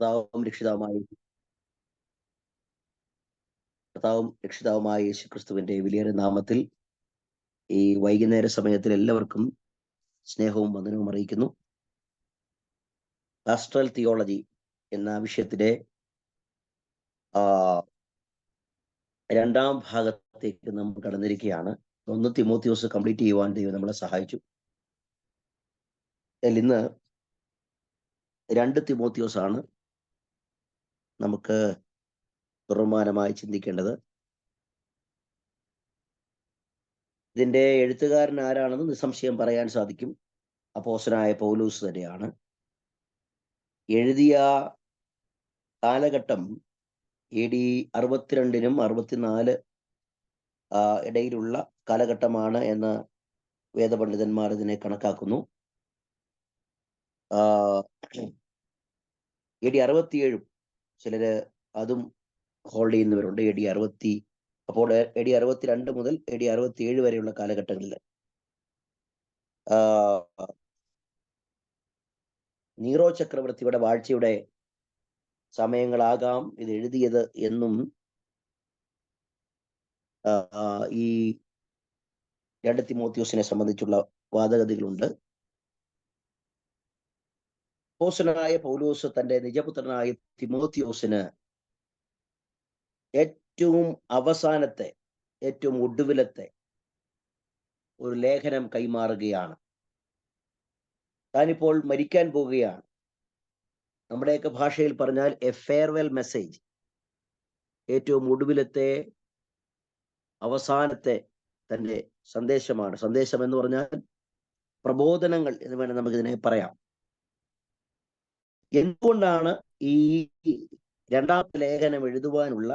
കർത്താവും രക്ഷിതാവുമായ യേശുക്രിസ്തുവിന്റെ വിലയേറിയ നാമത്തിൽ ഈ വൈകുന്നേര സമയത്തിൽ എല്ലാവർക്കും സ്നേഹവും വന്ദനവും അറിയിക്കുന്നു. പാസ്റ്ററൽ തിയോളജി എന്ന വിഷയത്തിലെ രണ്ടാം ഭാഗത്തേക്ക് നമ്മൾ കടന്നിരിക്കുകയാണ്. 1 തിമോത്തിയോസ് കംപ്ലീറ്റ് ചെയ്യുവാൻ ദൈവം നമ്മളെ സഹായിച്ചു. ഇന്ന് 2 തിമോത്തിയോസ് ആണ് നമുക്ക് തുറമാനമായി ചിന്തിക്കേണ്ടത്. ഇതിന്റെ എഴുത്തുകാരൻ ആരാണെന്ന് നിസ്സംശയം പറയാൻ സാധിക്കും. അപ്പോസ്തലനായ പൗലോസ് തന്നെയാണ്. എഴുതിയ കാലഘട്ടം AD 62-നും 64 ഇടയിലുള്ള കാലഘട്ടമാണ് എന്ന് വേദപണ്ഡിതന്മാർ ഇതിനെ കണക്കാക്കുന്നു. AD 67 ചിലര് അതും ഹോൾഡ് ചെയ്യുന്നവരുണ്ട്. അപ്പോൾ AD 62 മുതൽ AD 67 വരെയുള്ള കാലഘട്ടങ്ങളിൽ നീറോ ചക്രവർത്തിയുടെ വാഴ്ചയുടെ സമയങ്ങളാകാം ഇത് എഴുതിയത് എന്നും ഈ 2 തിമോത്തിയോസിനെ സംബന്ധിച്ചുള്ള വാദഗതികളുണ്ട്. അപ്പോസ്തലനായ പൗലോസ് തന്റെ നിജപുത്രനായ തിമോത്തിയോസിന് ഏറ്റവും അവസാനത്തെ, ഏറ്റവും ഒടുവിലത്തെ ഒരു ലേഖനം കൈമാറുകയാണ്. താനിപ്പോൾ മരിക്കാൻ പോവുകയാണ്. നമ്മുടെയൊക്കെ ഭാഷയിൽ പറഞ്ഞാൽ എ ഫെയർവെൽ മെസ്സേജ്, ഏറ്റവും ഒടുവിലത്തെ അവസാനത്തെ തന്റെ സന്ദേശമാണ്. സന്ദേശം എന്ന് പറഞ്ഞാൽ പ്രബോധനങ്ങൾ എന്ന് വേണം നമുക്കിതിനെ പറയാം. എന്തുകൊണ്ടാണ് ഈ രണ്ടാമത്തെ ലേഖനം എഴുതുവാനുള്ള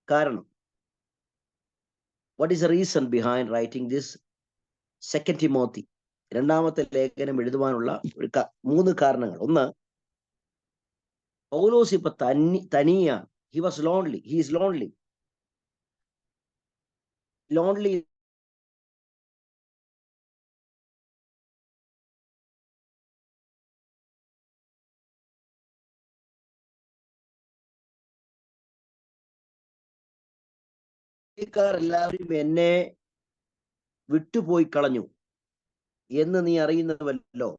കാരണം? What is the reason behind writing this second Timothy? രണ്ടാമത്തെ ലേഖനം എഴുതുവാനുള്ള 3 കാരണങ്ങൾ. ഒന്ന്, പൗലോസ് ഇപ്പൊ തനിയാണ്. He was lonely. He is lonely. എല്ലാവരും എന്നെ വിട്ടുപോയി കളഞ്ഞു എന്ന് നീ അറിയുന്നവല്ലോ.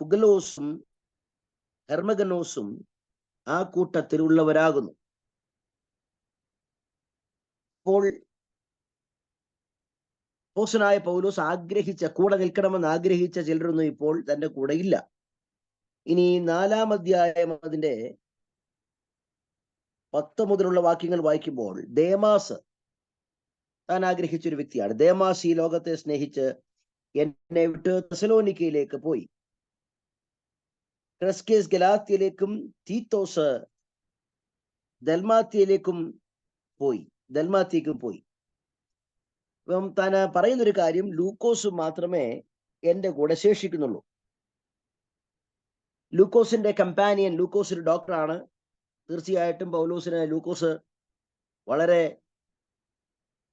ഫുഗലോസും ഹെർമഗനോസും ആ കൂട്ടത്തിലുള്ളവരാകുന്നു. അപ്പോൾ അപ്പോസ്തലനായ പൗലോസ് കൂടെ നിൽക്കണമെന്ന് ആഗ്രഹിച്ച ചിലരൊന്നും ഇപ്പോൾ തന്റെ കൂടെ ഇല്ല. ഇനി 4-ാം അധ്യായം അതിന്റെ 10 മുതലുള്ള വാക്യങ്ങൾ വായിക്കുമ്പോൾ ദേമാസ് താൻ ആഗ്രഹിച്ചൊരു വ്യക്തിയാണ്. ദേമാസ് ഈ ലോകത്തെ സ്നേഹിച്ച് എന്നെ വിട്ട് തെസലോനിക്കയിലേക്ക് പോയി. ക്രെസ്കേസ് ഗലാത്യയിലേക്കും തീത്തോസ് ദൽമാത്തിയേക്കും പോയി. അപ്പം താൻ പറയുന്നൊരു കാര്യം, ലൂക്കോസ് മാത്രമേ എൻ്റെ കൂടെ ശേഷിക്കുന്നുള്ളൂ. ലൂക്കോസിന്റെ കമ്പാനിയൻ, ലൂക്കോസ് ഒരു ഡോക്ടറാണ്. തീർച്ചയായിട്ടും പൗലോസിന് ലൂക്കോസ് വളരെ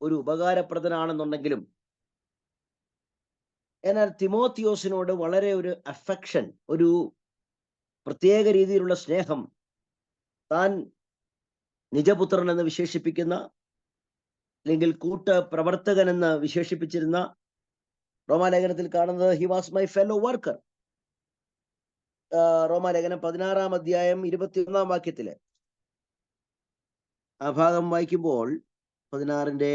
ഒരു ഉപകാരപ്രദനാണെന്നുണ്ടെങ്കിലും എന്നാൽ തിമോത്തിയോസിനോട് വളരെ ഒരു അഫെക്ഷൻ, ഒരു പ്രത്യേക രീതിയിലുള്ള സ്നേഹം താൻ നിജപുത്രൻ എന്ന് വിശേഷിപ്പിക്കുന്ന, അല്ലെങ്കിൽ പ്രവർത്തകൻ എന്ന് വിശേഷിപ്പിച്ചിരുന്ന റോമാലേഖനത്തിൽ കാണുന്നത് he was my fellow worker. റോമാലേഖനം 16-ാം അധ്യായം 21-ാം വാക്യത്തില് ആ ഭാഗം വായിക്കുമ്പോൾ 16-ന്റെ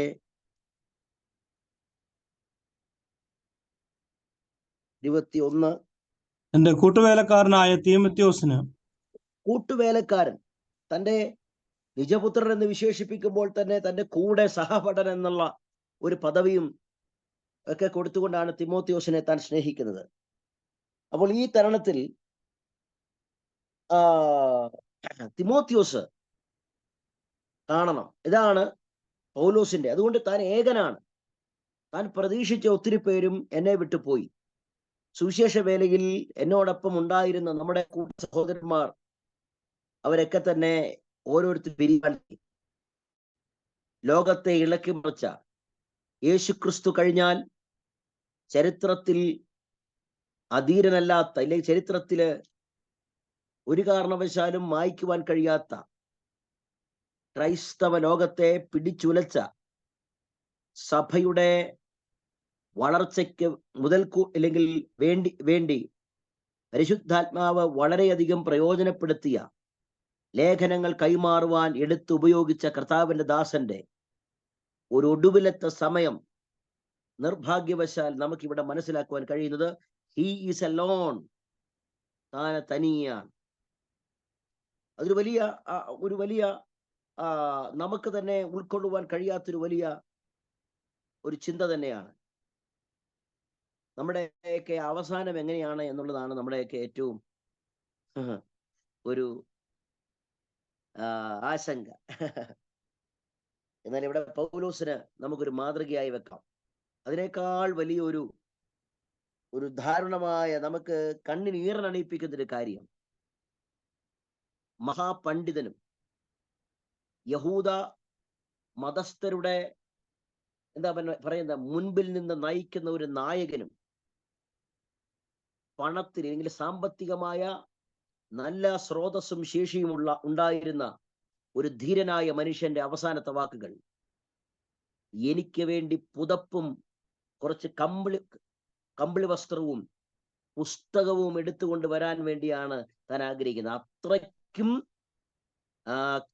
21, എന്റെ കൂട്ടുവേലക്കാരനായ തീമോത്തിയോസിന്, കൂട്ടുവേലക്കാരൻ, തന്റെ നിജപുത്രൻ എന്ന് വിശേഷിപ്പിക്കുമ്പോൾ തന്നെ തന്റെ കൂടെ സഹപഠൻ എന്നുള്ള ഒരു പദവിയും ഒക്കെ കൊടുത്തുകൊണ്ടാണ് തിമോത്തിയോസിനെ താൻ സ്നേഹിക്കുന്നത്. അപ്പോൾ ഈ തരുണത്തിൽ തിമോത്തിയോസ് കാണണം. ഇതാണ് പൗലോസിന്റെ. അതുകൊണ്ട് താൻ ഏകനാണ്. താൻ പ്രതീക്ഷിച്ച ഒത്തിരി പേരും എന്നെ വിട്ടുപോയി. സുവിശേഷ വേലയിൽ എന്നോടൊപ്പം ഉണ്ടായിരുന്ന നമ്മുടെ സഹോദരന്മാർ അവരൊക്കെ തന്നെ ഓരോരുത്തർ പിരിയാൻ, ലോകത്തെ ഇളക്കി മറിച്ച യേശുക്രിസ്തു കഴിഞ്ഞാൽ ചരിത്രത്തിൽ അധീരനല്ലാത്ത, അല്ലെങ്കിൽ ചരിത്രത്തില് ഒരു കാരണവശാലും മായ്ക്കുവാൻ കഴിയാത്ത ക്രൈസ്തവ ലോകത്തെ പിടിച്ചുലച്ച സഭയുടെ വളർച്ചയ്ക്ക് അല്ലെങ്കിൽ വേണ്ടി പരിശുദ്ധാത്മാവ് വളരെയധികം പ്രയോജനപ്പെടുത്തിയ ലേഖനങ്ങൾ കൈമാറുവാൻ ഉപയോഗിച്ച കർത്താവിന്റെ ദാസന്റെ ഒരു ഒടുവിലത്തെ സമയം നിർഭാഗ്യവശാൽ നമുക്കിവിടെ മനസ്സിലാക്കുവാൻ കഴിയുന്നത് ഹീ ഈസ് അലോൺ, താൻ തനിയാണ്. അതൊരു വലിയ നമുക്ക് തന്നെ ഉൾക്കൊള്ളുവാൻ കഴിയാത്തൊരു വലിയ ഒരു ചിന്ത തന്നെയാണ്. നമ്മുടെയൊക്കെ അവസാനം എങ്ങനെയാണ് എന്നുള്ളതാണ് നമ്മുടെയൊക്കെ ഏറ്റവും ഒരു ആശങ്ക. എന്നാൽ ഇവിടെ പൗലോസിന് നമുക്കൊരു മാതൃകയായി വെക്കാം. അതിനേക്കാൾ വലിയൊരു ദാരുണമായ, നമുക്ക് കണ്ണിന് ഈറനണിയിപ്പിക്കുന്നൊരു കാര്യം, മഹാപണ്ഡിതനും യഹൂദ മതസ്ഥരുടെ എന്താ പറയുന്ന മുൻപിൽ നിന്ന് നയിക്കുന്ന ഒരു നായകനും പണത്തിന് അല്ലെങ്കിൽ സാമ്പത്തികമായ നല്ല സ്രോതസ്സും ശേഷിയും ഉണ്ടായിരുന്ന ഒരു ധീരനായ മനുഷ്യന്റെ അവസാനത്തെ വാക്കുകൾ, എനിക്ക് വേണ്ടി പുതപ്പും കുറച്ച് കമ്പിളി വസ്ത്രവും പുസ്തകവും എടുത്തുകൊണ്ട് വരാൻ വേണ്ടിയാണ് താൻ ആഗ്രഹിക്കുന്നത്. അത്രയ്ക്കും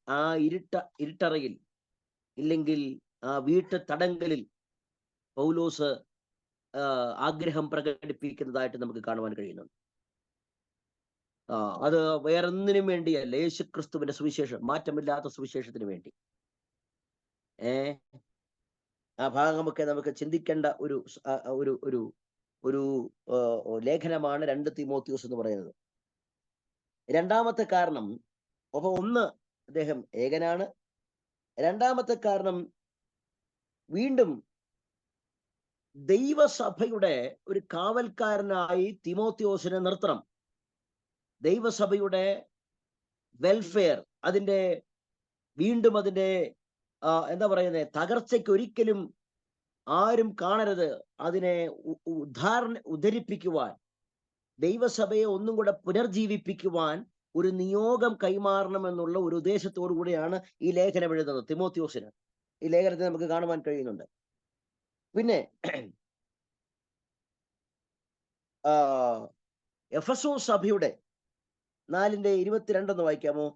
ആ ഇരുട്ടറയിൽ ഇല്ലെങ്കിൽ ആ തടങ്കലിൽ പൗലോസ് ആഗ്രഹം പ്രകടിപ്പിക്കുന്നതായിട്ട് നമുക്ക് കാണുവാൻ കഴിയുന്നുണ്ട്. അത് വേറൊന്നിനും വേണ്ടിയല്ല, യേശുക്രിസ്തുവിന്റെ സുവിശേഷം, മാറ്റമില്ലാത്ത സുവിശേഷത്തിന് വേണ്ടി. ആ ഭാഗമൊക്കെ നമുക്ക് ചിന്തിക്കേണ്ട ഒരു ലേഖനമാണ് 2 തീമോത്തിയോസ് എന്ന് പറയുന്നത്. രണ്ടാമത്തെ കാരണം, അപ്പൊ ഒന്ന്, അദ്ദേഹം ഏകനാണ്. രണ്ടാമത്തെ കാരണം, വീണ്ടും ദൈവസഭയുടെ ഒരു കാവൽക്കാരനായി തീമോത്തിയോസിനെ നിർത്തണം. ദൈവസഭയുടെ വെൽഫെയർ, വീണ്ടും അതിന്റെ എന്താ പറയുന്നത്, തകർച്ചയ്ക്ക് ഒരിക്കലും ആരും കാണരുത്. അതിനെ ഉദ്ധരിപ്പിക്കുവാൻ, ദൈവസഭയെ ഒന്നും കൂടെ പുനർജീവിപ്പിക്കുവാൻ ഒരു നിയോഗം കൈമാറണമെന്നുള്ള ഒരു ഉദ്ദേശത്തോടു കൂടിയാണ് ഈ ലേഖനം എഴുതുന്നത് തീമോത്തിയോസിന്. ഈ ലേഖനത്തെ നമുക്ക് കാണുവാൻ കഴിയുന്നുണ്ട്. പിന്നെ എഫെസോസ് സഭയുടെ 4:22 ഒന്ന് വായിക്കാമോ?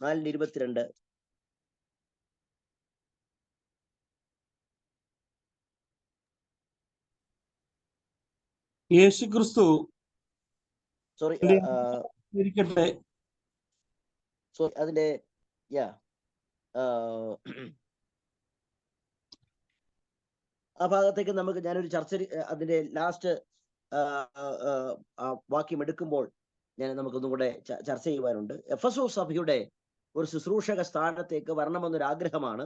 4:22. യേശുക്രിസ്തു സോറി ഇരിക്കട്ടെ. അതിന്റെ ആ ഭാഗത്തേക്ക് ഞാനൊരു ചർച്ച, അതിന്റെ ലാസ്റ്റ് വാക്യം എടുക്കുമ്പോൾ നമുക്കൊന്നും കൂടെ ചർച്ച ചെയ്യുവാനുണ്ട്. എഫെസോസ് സഭയുടെ ഒരു ശുശ്രൂഷക സ്ഥാനത്തേക്ക് വരണമെന്നൊരു ആഗ്രഹമാണ്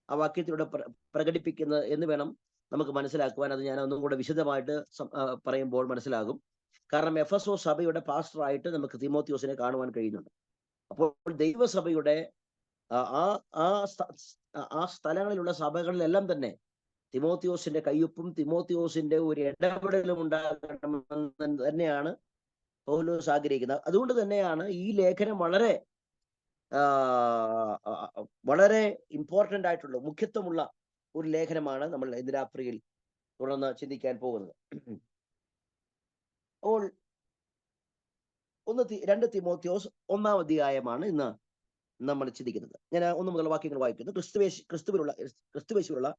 ആ വാക്യത്തിലൂടെ പ്രകടിപ്പിക്കുന്നത് എന്ന് വേണം നമുക്ക് മനസ്സിലാക്കുവാൻ. അത് ഞാൻ ഒന്നും കൂടെ വിശദമായിട്ട് പറയുമ്പോൾ മനസ്സിലാകും. കാരണം എഫെസോസ് സഭയുടെ പാസ്റ്ററായിട്ട് നമുക്ക് തീമോത്തിയോസിനെ കാണുവാൻ കഴിയുന്നുണ്ട്. അപ്പോൾ ദൈവസഭയുടെ ആ സ്ഥലങ്ങളിലുള്ള സഭകളിലെല്ലാം തന്നെ തീമോത്തിയോസിന്റെ കയ്യൊപ്പും തീമോത്തിയോസിന്റെ ഒരു ഇടപെടലും ഉണ്ടാകണമെന്ന് തന്നെയാണ് പൗലോസ് ആഗ്രഹിക്കുന്നത്. അതുകൊണ്ട് തന്നെയാണ് ഈ ലേഖനം വളരെ ഇമ്പോർട്ടന്റ് ആയിട്ടുള്ള, മുഖ്യത്വമുള്ള ഒരു ലേഖനമാണ് നമ്മൾ ഇന്ന് രാത്രിയിൽ തുടർന്ന് ചിന്തിക്കാൻ പോകുന്നത്. അപ്പോൾ 2 തീമോത്തിയോസ് 1-ാം അധ്യായമാണ് ഇന്ന് നമ്മൾ ചിന്തിക്കുന്നത്. ഞാൻ 1 മുതൽ വാക്യങ്ങൾ വായിക്കുന്നു. ക്രിസ്തുവേശുവിലുള്ള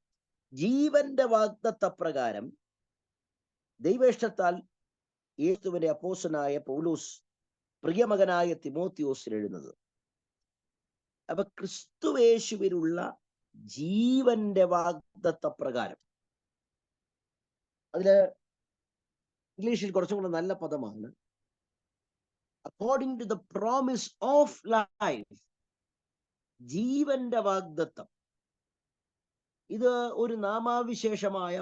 ജീവന്റെ വാഗ്ദത്തപ്രകാരം ദൈവേഷ്ടത്താൽ യേശുവിന്റെ അപ്പോസ്തലനായ പൗലോസ് പ്രിയമകനായ തീമോത്തിയോസിന് എഴുതുന്നത്. അപ്പൊ ക്രിസ്തുവേശുവിലുള്ള ജീവന്റെ വാഗ്ദത്തപ്രകാരം, അതില് ഇംഗ്ലീഷിൽ കുറച്ചും കൂടെ നല്ല പദമാണ് according to the promise of life. ജീവന്റെ വാഗ്ദത്തം, ഇത് ഒരു നാമാവിശേഷമായ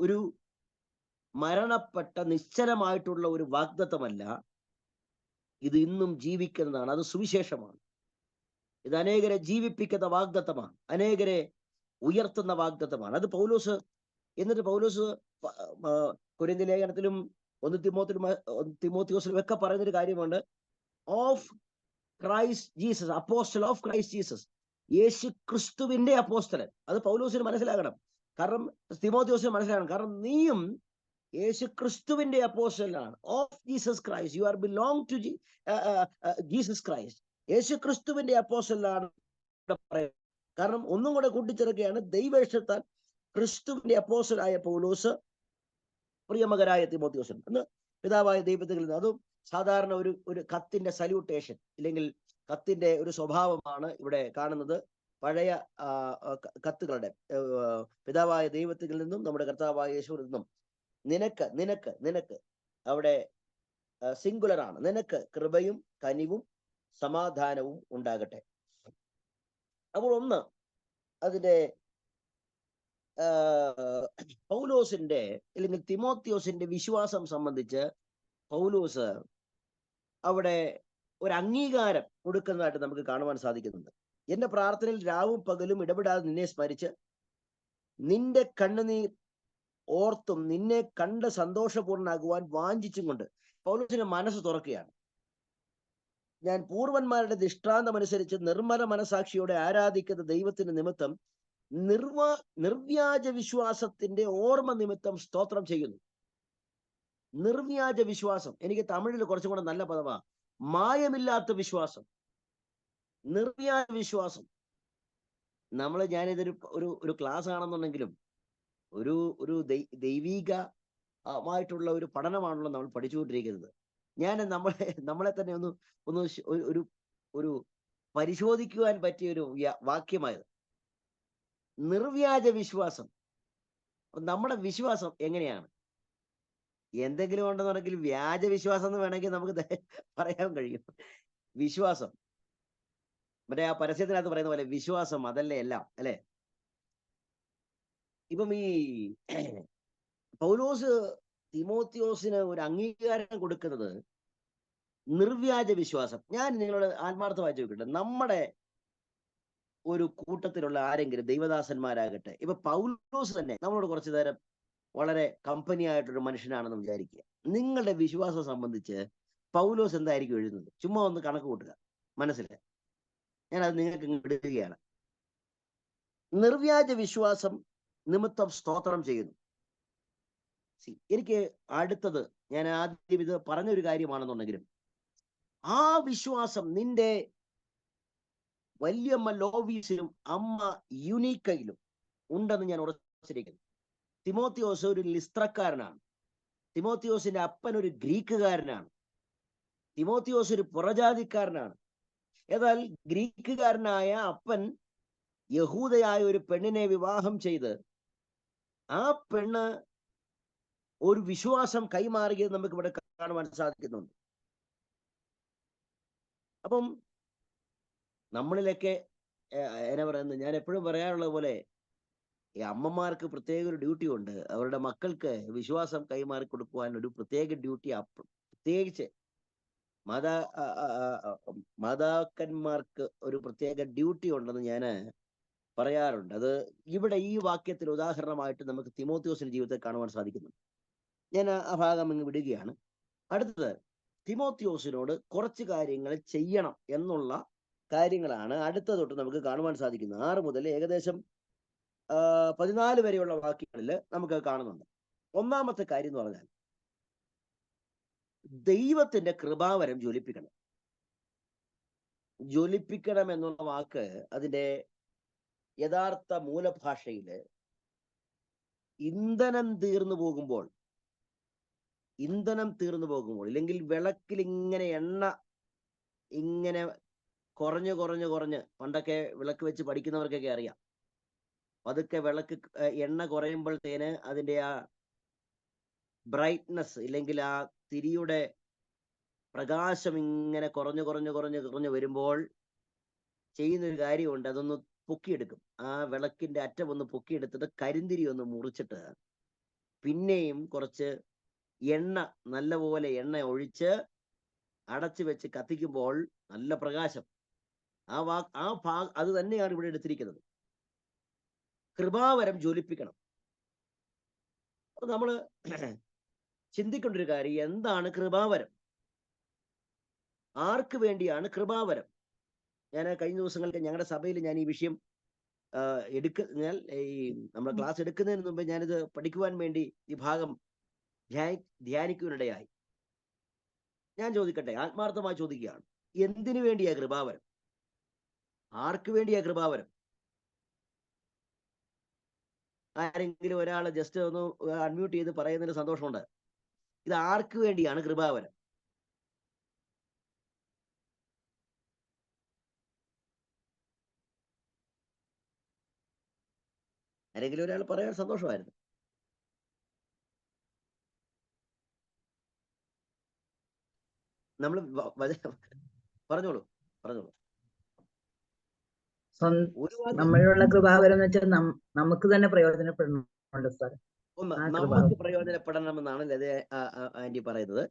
ഒരു മരണപ്പെട്ട നിശ്ചലമായിട്ടുള്ള ഒരു വാഗ്ദത്തമല്ല. ഇത് ഇന്നും ജീവിക്കുന്നതാണ്. അത് സുവിശേഷമാണ്. ഇത് അനേകരെ ജീവിപ്പിക്കുന്ന വാഗ്ദത്തമാണ്, അനേകരെ ഉയർത്തുന്ന വാഗ്ദത്തമാണ്. അത് പൗലോസ് കൊരിന്ത്യ ലേഖനത്തിലും 1 തീമോത്തിയോസിലും ഒക്കെ പറയുന്നൊരു കാര്യമുണ്ട്. Of Christ Jesus, apostle of Christ Jesus, Yesu ക്രിസ്തുവിന്റെ അപ്പോസ്തലൻ. അത് പൗലോസിന് മനസ്സിലാകണം, കാരണം തിമോത്തിയോസിന് മനസ്സിലാകണം, കാരണം നീയും യേശു ക്രിസ്തുവിന്റെ അപ്പോസ്റ്റലാണ്. Of Jesus Christ, you are belong to Jesus Christ. Yesu ക്രിസ്തുവിന്റെ അപ്പോസ്റ്റലാണ്. കാരണം ഒന്നും കൂടെ കൂട്ടിച്ചേർക്കുകയാണ്, ദൈവേഷ്ടത്താൽ ക്രിസ്തുവിന്റെ അപ്പോസ്റ്റലായ പൗലോസ് പ്രിയമകരായ തിമോത്തിയോസിന് എന്ന് പിതാവായ ദൈവത്തിൽ നിന്ന്. അതും സാധാരണ ഒരു കത്തിന്റെ സല്യൂട്ടേഷൻ ഇല്ലെങ്കിൽ കത്തിന്റെ ഒരു സ്വഭാവമാണ് ഇവിടെ കാണുന്നത്. പഴയ കത്തുകളുടെ പിതാവായ ദൈവത്തിൽ നിന്നും നമ്മുടെ കർത്താവായ യേശുവിൽ നിന്നും നിനക്ക് നിനക്ക് നിനക്ക് അവിടെ സിംഗുലർ ആണ്, നിനക്ക് കൃപയും കനിവും സമാധാനവും ഉണ്ടാകട്ടെ. അപ്പോൾ ഒന്ന്, അതിന്റെ പൗലോസിന്റെ അല്ലെങ്കിൽ തിമോത്തിയോസിന്റെ വിശ്വാസം സംബന്ധിച്ച് പൗലോസ് അവിടെ ഒരു അംഗീകാരം കൊടുക്കുന്നതായിട്ട് നമുക്ക് കാണുവാൻ സാധിക്കുന്നുണ്ട്. എന്റെ പ്രാർത്ഥനയിൽ രാവും പകലും ഇടപെടാതെ നിന്നെ സ്മരിച്ച് നിന്റെ കണ്ണുനീർ ഓർത്തും നിന്നെ കണ്ട് സന്തോഷപൂർണ്ണനാകുവാൻ വാഞ്ചിച്ചും കൊണ്ട് പൗലോസിന്റെ മനസ്സ് തുറക്കുകയാണ്. ഞാൻ പൂർവന്മാരുടെ ദൃഷ്ടാന്തമനുസരിച്ച് നിർമ്മല മനസാക്ഷിയോടെ ആരാധിക്കുന്ന ദൈവത്തിന്റെ നിമിത്തം നിർവ്യാജ വിശ്വാസത്തിന്റെ ഓർമ്മ നിമിത്തം സ്തോത്രം ചെയ്യുന്നു. നിർവ്യാജ വിശ്വാസം, എനിക്ക് തമിഴിൽ കുറച്ചും കൂടെ നല്ല പദമാ, മായമില്ലാത്ത വിശ്വാസം, നിർവ്യാജ വിശ്വാസം. ഞാനിതൊരു ഒരു ക്ലാസ് ആണെന്നുണ്ടെങ്കിലും ഒരു ദൈവികമായിട്ടുള്ള ഒരു പഠനമാണല്ലോ നമ്മൾ പഠിച്ചുകൊണ്ടിരിക്കുന്നത്. ഞാൻ നമ്മളെ തന്നെ ഒരു പരിശോധിക്കുവാൻ പറ്റിയ ഒരു വാക്യമായത് നിർവ്യാജ വിശ്വാസം. നമ്മുടെ വിശ്വാസം എങ്ങനെയാണ്? എന്തെങ്കിലും ഉണ്ടെന്നുണ്ടെങ്കിൽ വ്യാജ വിശ്വാസം എന്ന് വേണമെങ്കിൽ നമുക്ക് പറയാൻ കഴിയും. വിശ്വാസം മറ്റേ ആ പരസ്യത്തിനകത്ത് പറയുന്ന പോലെ വിശ്വാസം അതല്ലേ എല്ലാം, അല്ലെ? ഇപ്പം ഈ പൗലോസ് തിമോത്തിയോസിന് ഒരു അംഗീകാരം കൊടുക്കുന്നത് നിർവ്യാജ വിശ്വാസം. ഞാൻ നിങ്ങളോട് ആത്മാർത്ഥമായി ചോദിക്കട്ടെ, നമ്മുടെ ഒരു കൂട്ടത്തിലുള്ള ആരെങ്കിലും ദൈവദാസന്മാരാകട്ടെ, ഇപ്പൊ പൗലോസ് തന്നെ നമ്മളോട് കുറച്ചു നേരം വളരെ കമ്പനി ആയിട്ടൊരു മനുഷ്യനാണെന്ന് വിചാരിക്കുക. നിങ്ങളുടെ വിശ്വാസം സംബന്ധിച്ച് പൗലോസ് എന്തായിരിക്കും എഴുതുന്നത്? ചുമ്മാ ഒന്ന് കണക്ക് കൂട്ടുക മനസ്സിൽ. ഞാനത് നിങ്ങൾക്ക് ഇടുകയാണ്. നിർവ്യാജ വിശ്വാസം നിമിത്തം സ്തോത്രം ചെയ്യുന്നു. എനിക്ക് അടുത്തത്, ഞാൻ ആദ്യം ഇത് പറഞ്ഞൊരു കാര്യമാണെന്നുണ്ടെങ്കിലും ആ വിശ്വാസം നിന്റെ വല്യമ്മ ലോവീസിലും അമ്മ യുനീക്കയിലും ഉണ്ടെന്ന് ഞാൻ ഉറച്ചിരിക്കുന്നു. തിമോത്തിയോസ് ഒരു ലിസ്ത്രക്കാരനാണ്. തിമോത്തിയോസിന്റെ അപ്പൻ ഒരു ഗ്രീക്കുകാരനാണ്. തിമോത്തിയോസ് ഒരു പുറജാതിക്കാരനാണ്. എന്നാൽ ഗ്രീക്കുകാരനായ അപ്പൻ യഹൂദയായ ഒരു പെണ്ണിനെ വിവാഹം ചെയ്ത് ആ പെണ്ണ് ഒരു വിശ്വാസം കൈമാറിയത് നമുക്ക് ഇവിടെ കാണുവാൻ സാധിക്കുന്നുണ്ട്. അപ്പം നമ്മളിലൊക്കെ എന്നാ പറയുന്നത്, ഞാൻ എപ്പോഴും പറയാറുള്ളത് പോലെ ഈ അമ്മമാർക്ക് പ്രത്യേക ഒരു ഡ്യൂട്ടി ഉണ്ട്. അവരുടെ മക്കൾക്ക് വിശ്വാസം കൈമാറി കൊടുക്കുവാൻ ഒരു പ്രത്യേക ഡ്യൂട്ടി, പ്രത്യേകിച്ച് മാതാക്കന്മാർക്ക് ഒരു പ്രത്യേക ഡ്യൂട്ടി ഉണ്ടെന്ന് ഞാൻ പറയാറുണ്ട്. അത് ഇവിടെ ഈ വാക്യത്തിൽ ഉദാഹരണമായിട്ട് നമുക്ക് തിമോത്തിയോസിന്റെ ജീവിതത്തിൽ കാണുവാൻ സാധിക്കുന്നു. ഞാൻ ആ ഭാഗം അങ്ങ് വിടുകയാണ്. അടുത്തത്, തിമോത്തിയോസിനോട് കുറച്ച് കാര്യങ്ങൾ ചെയ്യണം എന്നുള്ള കാര്യങ്ങളാണ് അടുത്ത തൊട്ട് നമുക്ക് കാണുവാൻ സാധിക്കുന്നത്. 6 മുതൽ ഏകദേശം 14 വരെയുള്ള വാക്യങ്ങളിൽ നമുക്ക് കാണുന്നുണ്ട്. ഒന്നാമത്തെ കാര്യം എന്ന് പറഞ്ഞാൽ ദൈവത്തിന്റെ കൃപാവരം ജ്വലിപ്പിക്കണം. ജ്വലിപ്പിക്കണം എന്നുള്ള വാക്ക് അതിന്റെ യഥാർത്ഥ മൂലഭാഷയില് ഇന്ധനം തീർന്നു പോകുമ്പോൾ ഇല്ലെങ്കിൽ വിളക്കിൽ ഇങ്ങനെ എണ്ണ ഇങ്ങനെ കുറഞ്ഞ് പണ്ടൊക്കെ വിളക്ക് വെച്ച് പഠിക്കുന്നവർക്കൊക്കെ അറിയാം. പതുക്കെ വിളക്ക് എണ്ണ കുറയുമ്പോഴത്തേന് അതിന്റെ ആ ബ്രൈറ്റ്നസ് ഇല്ലെങ്കിൽ ആ തിരിയുടെ പ്രകാശം ഇങ്ങനെ കുറഞ്ഞു വരുമ്പോൾ ചെയ്യുന്നൊരു കാര്യമുണ്ട്. അതൊന്ന് പൊക്കിയെടുക്കും. ആ വിളക്കിന്റെ അറ്റം ഒന്ന് പൊക്കിയെടുത്തിട്ട് കരിന്തിരി ഒന്ന് മുറിച്ചിട്ട് പിന്നെയും കുറച്ച് നല്ലപോലെ എണ്ണ ഒഴിച്ച് അടച്ചു വെച്ച് കത്തിക്കുമ്പോൾ നല്ല പ്രകാശം. അത് തന്നെയാണ് ഇവിടെ എടുത്തിരിക്കുന്നത്. കൃപാവരം ജ്വലിപ്പിക്കണം. അപ്പൊ നമ്മള് ചിന്തിക്കേണ്ട ഒരു കാര്യം, എന്താണ് കൃപാവരം? ആർക്ക് വേണ്ടിയാണ് കൃപാവരം? ഞാൻ കഴിഞ്ഞ ദിവസങ്ങൾക്ക് ഞങ്ങളുടെ സഭയിൽ ഞാൻ ഈ വിഷയം ഞാൻ ഈ നമ്മുടെ ക്ലാസ് എടുക്കുന്നതിന് മുമ്പ് ഞാനിത് പഠിക്കുവാൻ വേണ്ടി ഈ ഭാഗം ധ്യാനിക്കുവാനിടയായി. ഞാൻ ചോദിക്കട്ടെ, ആത്മാർത്ഥമായി ചോദിക്കുകയാണ്, എന്തിനു വേണ്ടിയാ കൃപാവരം? ആർക്ക് വേണ്ടിയാ കൃപാവരം? ആരെങ്കിലും ഒരാൾ ജസ്റ്റ് ഒന്ന് അൺമ്യൂട്ട് ചെയ്ത് പറയുന്നതിന് സന്തോഷമുണ്ട്. ഇത് ആർക്ക് വേണ്ടിയാണ് കൃപാവരം? ആരെങ്കിലും ഒരാൾ പറയാൻ സന്തോഷമായിരുന്നു. നമ്മൾ പറഞ്ഞോളൂ. നമ്മളിലുള്ള കൃപാവരം എന്ന് വെച്ചാൽ നമുക്ക് തന്നെ പ്രയോജനപ്പെടണമല്ലോ സാർ. നമുക്ക് പ്രയോജനപ്പെടണമെന്നാണ് ലത ആന്റി പറയുന്നത്.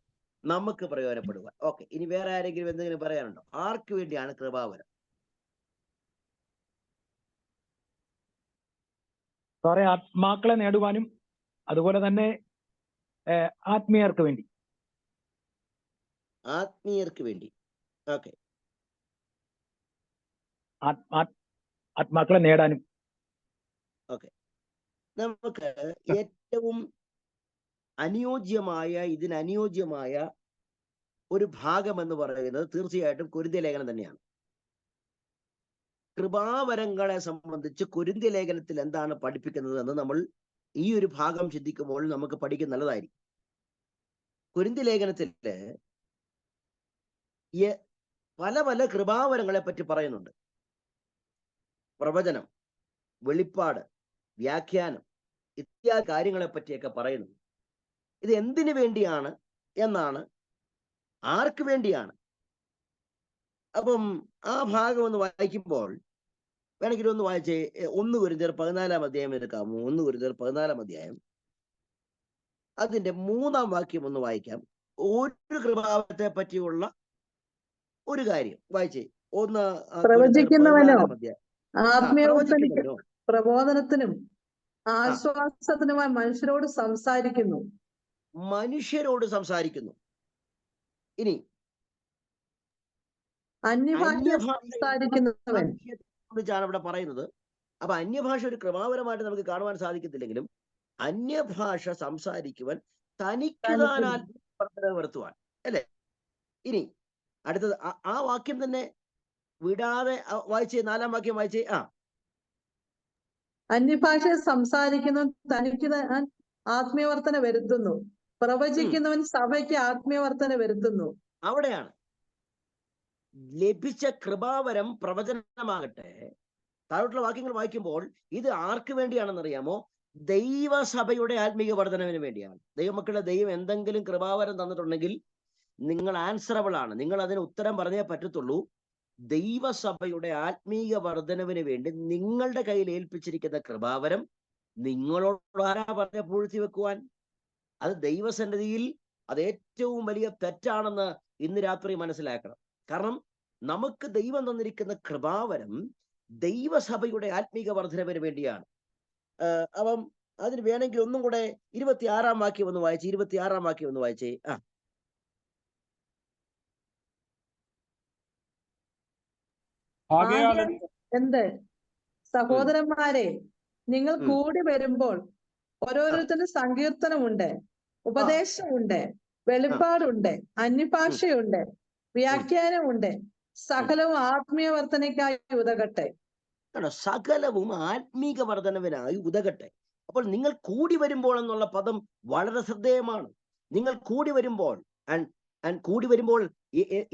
നമുക്ക് പ്രയോജനപ്പെടുക. ഓക്കെ, ഇനി വേറെ ആരെങ്കിലും എന്തെങ്കിലും പറയാനുണ്ടോ? ആർക്ക് വേണ്ടിയാണ് കൃപാവരം? സാറേ, ആത്മാക്കളെ നേടുവാനും അതുപോലെ തന്നെ ആത്മീയർക്ക് വേണ്ടി. ആത്മീയർക്ക് വേണ്ടി. ഓക്കെ, ആത്മാക്കളെ നേടാനും. ഓക്കെ, നമുക്ക് ഏറ്റവും ഇതിനനുയോജ്യമായ ഒരു ഭാഗം എന്ന് പറയുന്നത് തീർച്ചയായിട്ടും കൊരിന്ത്യ ലേഖനം തന്നെയാണ്. കൃപാവരങ്ങളെ സംബന്ധിച്ച് കൊരിന്ത്യ ലേഖനത്തിൽ എന്താണ് പഠിപ്പിക്കുന്നത് എന്ന് നമ്മൾ ഈ ഒരു ഭാഗം ചിന്തിക്കുമ്പോൾ നമുക്ക് പഠിക്കാൻ നല്ലതായിരിക്കും. കൊരിന്ത്യ ലേഖനത്തില് പല പല കൃപാവരങ്ങളെ പറ്റി പറയുന്നുണ്ട്. പ്രവചനം, വെളിപ്പാട്, വ്യാഖ്യാനം ഇത്യാദി കാര്യങ്ങളെ പറ്റിയൊക്കെ പറയുന്നു. ഇത് എന്തിനു വേണ്ടിയാണ് എന്നാണ്, ആർക്ക് വേണ്ടിയാണ്? അപ്പം ആ ഭാഗം ഒന്ന് വായിക്കുമ്പോൾ വേണമെങ്കിൽ ഒന്ന് വായിച്ചേ. 1 കൊരിന്ത്യർ 14-ാം അധ്യായം എടുക്കാമോ? 1 കൊരിന്ത്യർ 14-ാം അധ്യായം അതിന്റെ 3-ാം വാക്യം ഒന്ന് വായിക്കാം. ഒരു കൃപാവരത്തെ പറ്റിയുള്ള ഒരു കാര്യം വായിച്ചേ. 1 പ്രവചിക്കുന്നവനോ അധ്യായം. പ്രബോധനത്തിനും ആശ്വാസത്തിനുമായി മനുഷ്യരോട് സംസാരിക്കുന്നു. ഇനി അന്യഭാഷയാണ് ഇവിടെ പറയുന്നത്. അപ്പൊ അന്യഭാഷ ഒരു കൃപാവരമായിട്ട് നമുക്ക് കാണുവാൻ സാധിക്കത്തില്ലെങ്കിലും അന്യഭാഷ സംസാരിക്കുവാൻ തനിക്കുതാനാൽ വരുത്തുവാൻ, അല്ലേ? ഇനി അടുത്തത് ആ വാക്യം തന്നെ വിടാതെ വായിച്ചേ. 4-ാം വാക്യം വായിച്ചേ. അന്യഭാഷ സംസാരിക്കുന്നു, തനിക്ക് ആത്മീയവർത്തന വരുത്തുന്നു. പ്രവചിക്കുന്നവൻ സഭയ്ക്ക് ആത്മീയവർത്തന വരുത്തുന്നു. അവിടെയാണ് ലഭിച്ച കൃപാവരം. പ്രവചനമാകട്ടെ, താഴോട്ടുള്ള വാക്യങ്ങൾ വായിക്കുമ്പോൾ ഇത് ആർക്ക് വേണ്ടിയാണെന്നറിയാമോ? ദൈവസഭയുടെ ആത്മീയ വർധനവിന് വേണ്ടിയാണ്. ദൈവമക്കളുടെ ദൈവം എന്തെങ്കിലും കൃപാവരം തന്നിട്ടുണ്ടെങ്കിൽ നിങ്ങൾ ആൻസറബിൾ ആണ്. നിങ്ങൾ അതിന് ഉത്തരം പറഞ്ഞേ പറ്റത്തുള്ളൂ. ദൈവസഭയുടെ ആത്മീയ വർധനവിന് വേണ്ടി നിങ്ങളുടെ കയ്യിൽ ഏൽപ്പിച്ചിരിക്കുന്ന കൃപാവരം നിങ്ങളോട് ആരാ പറഞ്ഞ പൂഴ്ത്തി വെക്കുവാൻ? അത് ദൈവസന്നിധിയിൽ അത് ഏറ്റവും വലിയ തെറ്റാണെന്ന് ഇന്ന് രാത്രി മനസ്സിലാക്കണം. കാരണം നമുക്ക് ദൈവം തന്നിരിക്കുന്ന കൃപാവരം ദൈവസഭയുടെ ആത്മീക വർധനവിന് വേണ്ടിയാണ്. അപ്പം അതിന് വേണമെങ്കിൽ ഒന്നും കൂടെ 26-ാം വാക്യം ഒന്ന് വായിച്ചേ. 26-ാം വാക്യം ഒന്ന് വായിച്ചേ. എന്ത് സഹോദരന്മാരെ, നിങ്ങൾ കൂടി വരുമ്പോൾ ഓരോരുത്തരും സങ്കീർത്തനമുണ്ട്, ഉപദേശമുണ്ട്, വെളിപ്പാടുണ്ട്, അന്യഭാഷയുണ്ട്, വ്യാഖ്യാനമുണ്ട്. സകലവും ആത്മീയ വർധനയ്ക്കായി ഉതകട്ടെ. സകലവും ആത്മീക വർധനവിനായി ഉതകട്ടെ. അപ്പോൾ നിങ്ങൾ കൂടി വരുമ്പോൾ എന്നുള്ള പദം വളരെ ശ്രദ്ധേയമാണ്. നിങ്ങൾ കൂടി വരുമ്പോൾ കൂടി വരുമ്പോൾ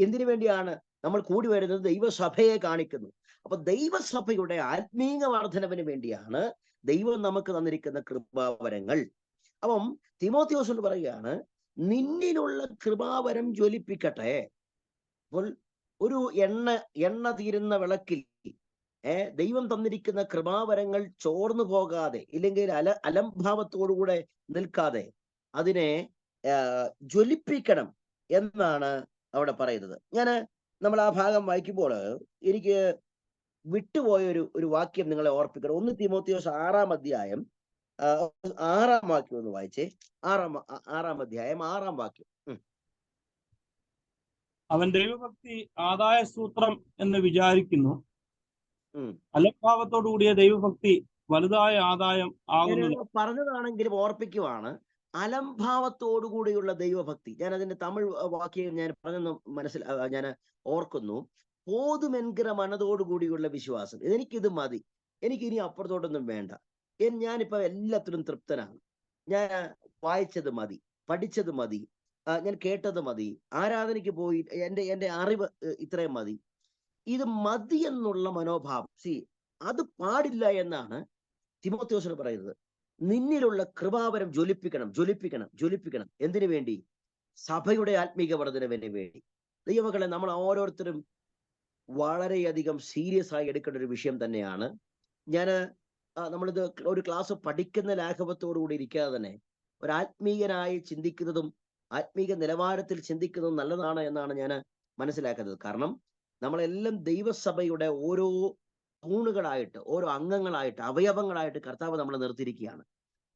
എന്തിനു വേണ്ടിയാണ് നമ്മൾ കൂടി വരുന്നത്? ദൈവസഭയെ കാണിക്കുന്നു. അപ്പൊ ദൈവസഭയുടെ ആത്മീക വർധനവിന് വേണ്ടിയാണ് ദൈവം നമുക്ക് തന്നിരിക്കുന്ന കൃപാവരങ്ങൾ. അപ്പം തിമോത്തിയോസ് പറയുകയാണ്, നിന്നിലുള്ള കൃപാവരം ജ്വലിപ്പിക്കട്ടെ. അപ്പോൾ ഒരു എണ്ണ തീരുന്ന വിളക്കിൽ ദൈവം തന്നിരിക്കുന്ന കൃപാവരങ്ങൾ ചോർന്നു പോകാതെ, ഇല്ലെങ്കിൽ അലംഭാവത്തോടുകൂടെ നിൽക്കാതെ അതിനെ ജ്വലിപ്പിക്കണം എന്നാണ് അവിടെ പറയുന്നത്. നമ്മൾ ആ ഭാഗം വായിക്കുമ്പോൾ എനിക്ക് വിട്ടുപോയ ഒരു വാക്യം നിങ്ങളെ ഓർപ്പിക്കണം. 1 തിമോത്തിയോസ് 6-ാം അധ്യായം 6-ാം വാക്യം ഒന്ന് വായിച്ചേ. 6-ാം അധ്യായം 6-ാം വാക്യം. അവൻ ദൈവഭക്തി ആദായ സൂത്രം എന്ന് വിചാരിക്കുന്നു. ഉം. അലംഭാവത്തോടു കൂടിയ ദൈവഭക്തി വലുതായ ആദായം ഞാൻ ആകുന്നു. പറഞ്ഞതാണെങ്കിലും ഓർപ്പിക്കുവാണ്, അലംഭാവത്തോടുകൂടിയുള്ള ദൈവഭക്തി. ഞാൻ അതിന്റെ തമിഴ് വാക്യം ഞാൻ പറഞ്ഞെന്ന് ഞാൻ ഓർക്കുന്നു. പോതുമെൻകിற മനതോടുകൂടിയുള്ള വിശ്വാസം. എനിക്കിത് മതി, എനിക്ക് ഇനി അപ്പുറത്തോട്ടൊന്നും വേണ്ട, ഞാനിപ്പോ എല്ലാത്തിലും തൃപ്തനാണ്, ഞാൻ വായിച്ചത് മതി, പഠിച്ചത് മതി, ഞാൻ കേട്ടത് മതി, ആരാധനയ്ക്ക് പോയി എൻ്റെ അറിവ് ഇത്രയും മതി, ഇത് മതി എന്നുള്ള മനോഭാവം. അത് പാടില്ല എന്നാണ് തിമോത്തിയോസിന് പറയുന്നത്. നിന്നിലുള്ള കൃപാവരം ജ്വലിപ്പിക്കണം, ജ്വലിപ്പിക്കണം, ജ്വലിപ്പിക്കണം. എന്തിനു വേണ്ടി? സഭയുടെ ആത്മീക വർധനവിന് വേണ്ടി. ദൈവമക്കളെ, നമ്മൾ ഓരോരുത്തരും വളരെയധികം സീരിയസ് ആയി എടുക്കേണ്ട ഒരു വിഷയം തന്നെയാണ്. നമ്മളിത് ഒരു ക്ലാസ് പഠിക്കുന്ന ലാഘവത്തോടുകൂടി ഇരിക്കാതെ തന്നെ ഒരു ആത്മീയനായി ചിന്തിക്കുന്നതും ആത്മീക നിലവാരത്തിൽ ചിന്തിക്കുന്നതും നല്ലതാണ് എന്നാണ് ഞാൻ മനസ്സിലാക്കുന്നത്. കാരണം നമ്മളെല്ലാം ദൈവസഭയുടെ ഓരോ തൂണുകളായിട്ട്, ഓരോ അംഗങ്ങളായിട്ട്, അവയവങ്ങളായിട്ട് കർത്താവ് നമ്മളെ നിർത്തിയിരിക്കുകയാണ്.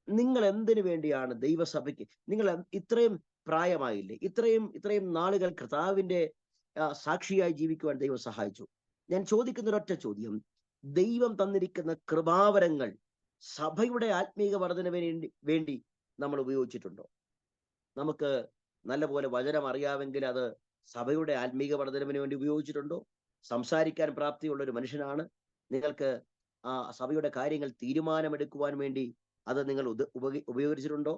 നിങ്ങൾ എന്തിനു വേണ്ടിയാണ് ദൈവസഭയ്ക്ക്? നിങ്ങൾ ഇത്രയും പ്രായമായില്ലേ, ഇത്രയും നാളുകൾ കർത്താവിന്റെ സാക്ഷിയായി ജീവിക്കുവാൻ ദൈവം സഹായിച്ചു. ഞാൻ ചോദിക്കുന്ന ഒരൊറ്റ ചോദ്യം, ദൈവം തന്നിരിക്കുന്ന കൃപാവരങ്ങൾ സഭയുടെ ആത്മീക വർധനവിന് വേണ്ടി നമ്മൾ ഉപയോഗിച്ചിട്ടുണ്ടോ? നമുക്ക് നല്ലപോലെ വചനം അറിയാമെങ്കിൽ അത് സഭയുടെ ആത്മീക വർധനവിന് വേണ്ടി ഉപയോഗിച്ചിട്ടുണ്ടോ? സംസാരിക്കാൻ പ്രാപ്തിയുള്ള ഒരു മനുഷ്യനാണ്, നിങ്ങൾക്ക് സഭയുടെ കാര്യങ്ങൾ തീരുമാനമെടുക്കുവാൻ വേണ്ടി അത് നിങ്ങൾ ഉപയോഗിച്ചിട്ടുണ്ടോ?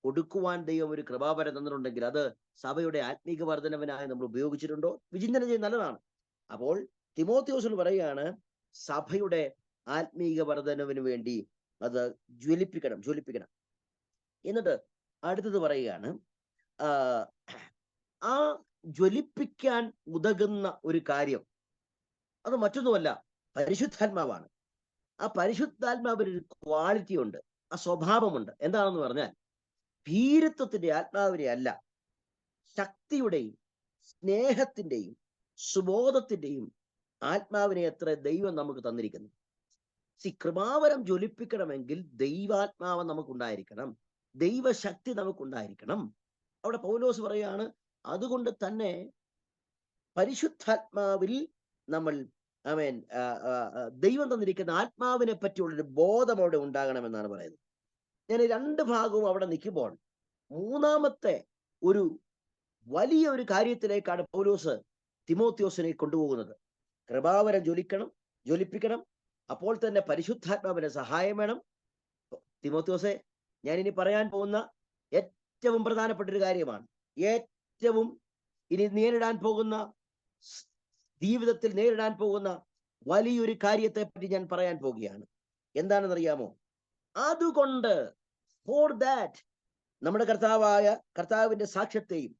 കൊടുക്കുവാൻ ദൈവം ഒരു കൃപാവരം തന്നിട്ടുണ്ടെങ്കിൽ അത് സഭയുടെ ആത്മീക വർധനവിനായി നമ്മൾ ഉപയോഗിച്ചിട്ടുണ്ടോ? വിചിന്തനം ചെയ്യുന്നത് നല്ലതാണ്. അപ്പോൾ തിമോത്തിയോസിന് പറയുകയാണ്, സഭയുടെ ആത്മീക വർധനവിന് വേണ്ടി അത് ജ്വലിപ്പിക്കണം. എന്നിട്ട് അടുത്തത് പറയുകയാണ്, ആ ജ്വലിപ്പിക്കാൻ ഉതകുന്ന ഒരു കാര്യം അത് മറ്റൊന്നുമല്ല, പരിശുദ്ധാത്മാവാണ്. ആ പരിശുദ്ധാത്മാവിന് ഒരു ക്വാളിറ്റി ഉണ്ട്, ആ സ്വഭാവമുണ്ട്. എന്താണെന്ന് പറഞ്ഞാൽ, ഭീരുത്വത്തിന്റെ ആത്മാവിനെ അല്ല, ശക്തിയുടെയും സ്നേഹത്തിന്റെയും സുബോധത്തിന്റെയും ആത്മാവിനെ എത്ര ദൈവം നമുക്ക് തന്നിരിക്കുന്നു. കൃപാവരം ജ്വലിപ്പിക്കണമെങ്കിൽ ദൈവാത്മാവ് നമുക്കുണ്ടായിരിക്കണം, ദൈവശക്തി നമുക്കുണ്ടായിരിക്കണം. അവിടെ പൗലോസ് പറയാണ്, അതുകൊണ്ട് തന്നെ പരിശുദ്ധാത്മാവിൽ നമ്മൾ ദൈവം തന്നിരിക്കുന്ന ആത്മാവിനെ പറ്റിയുള്ളൊരു ബോധം അവിടെ ഉണ്ടാകണമെന്നാണ് പറയുന്നത്. ഞാൻ രണ്ട് ഭാഗവും അവിടെ നിൽക്കുമ്പോൾ മൂന്നാമത്തെ ഒരു വലിയ ഒരു കാര്യത്തിലേക്കാണ് പൗലോസ് തിമോത്തിയോസിനെ കൊണ്ടുപോകുന്നത്. കൃപാവരം ജ്വലിപ്പിക്കണം, അപ്പോൾ തന്നെ പരിശുദ്ധാത്മാവിന്റെ സഹായം വേണം. തിമോത്തിയോസെ, ഞാൻ ഇനി പറയാൻ പോകുന്ന ഏറ്റവും പ്രധാനപ്പെട്ട ഒരു കാര്യമാണ്. ഏറ്റവും ഇനി ജീവിതത്തിൽ നേരിടാൻ പോകുന്ന വലിയൊരു കാര്യത്തെ പറ്റി ഞാൻ പറയാൻ പോകുകയാണ്. എന്താണെന്നറിയാമോ? അതുകൊണ്ട് ഫോർ ദാറ്റ് നമ്മുടെ കർത്താവിന്റെ സാക്ഷ്യത്തെയും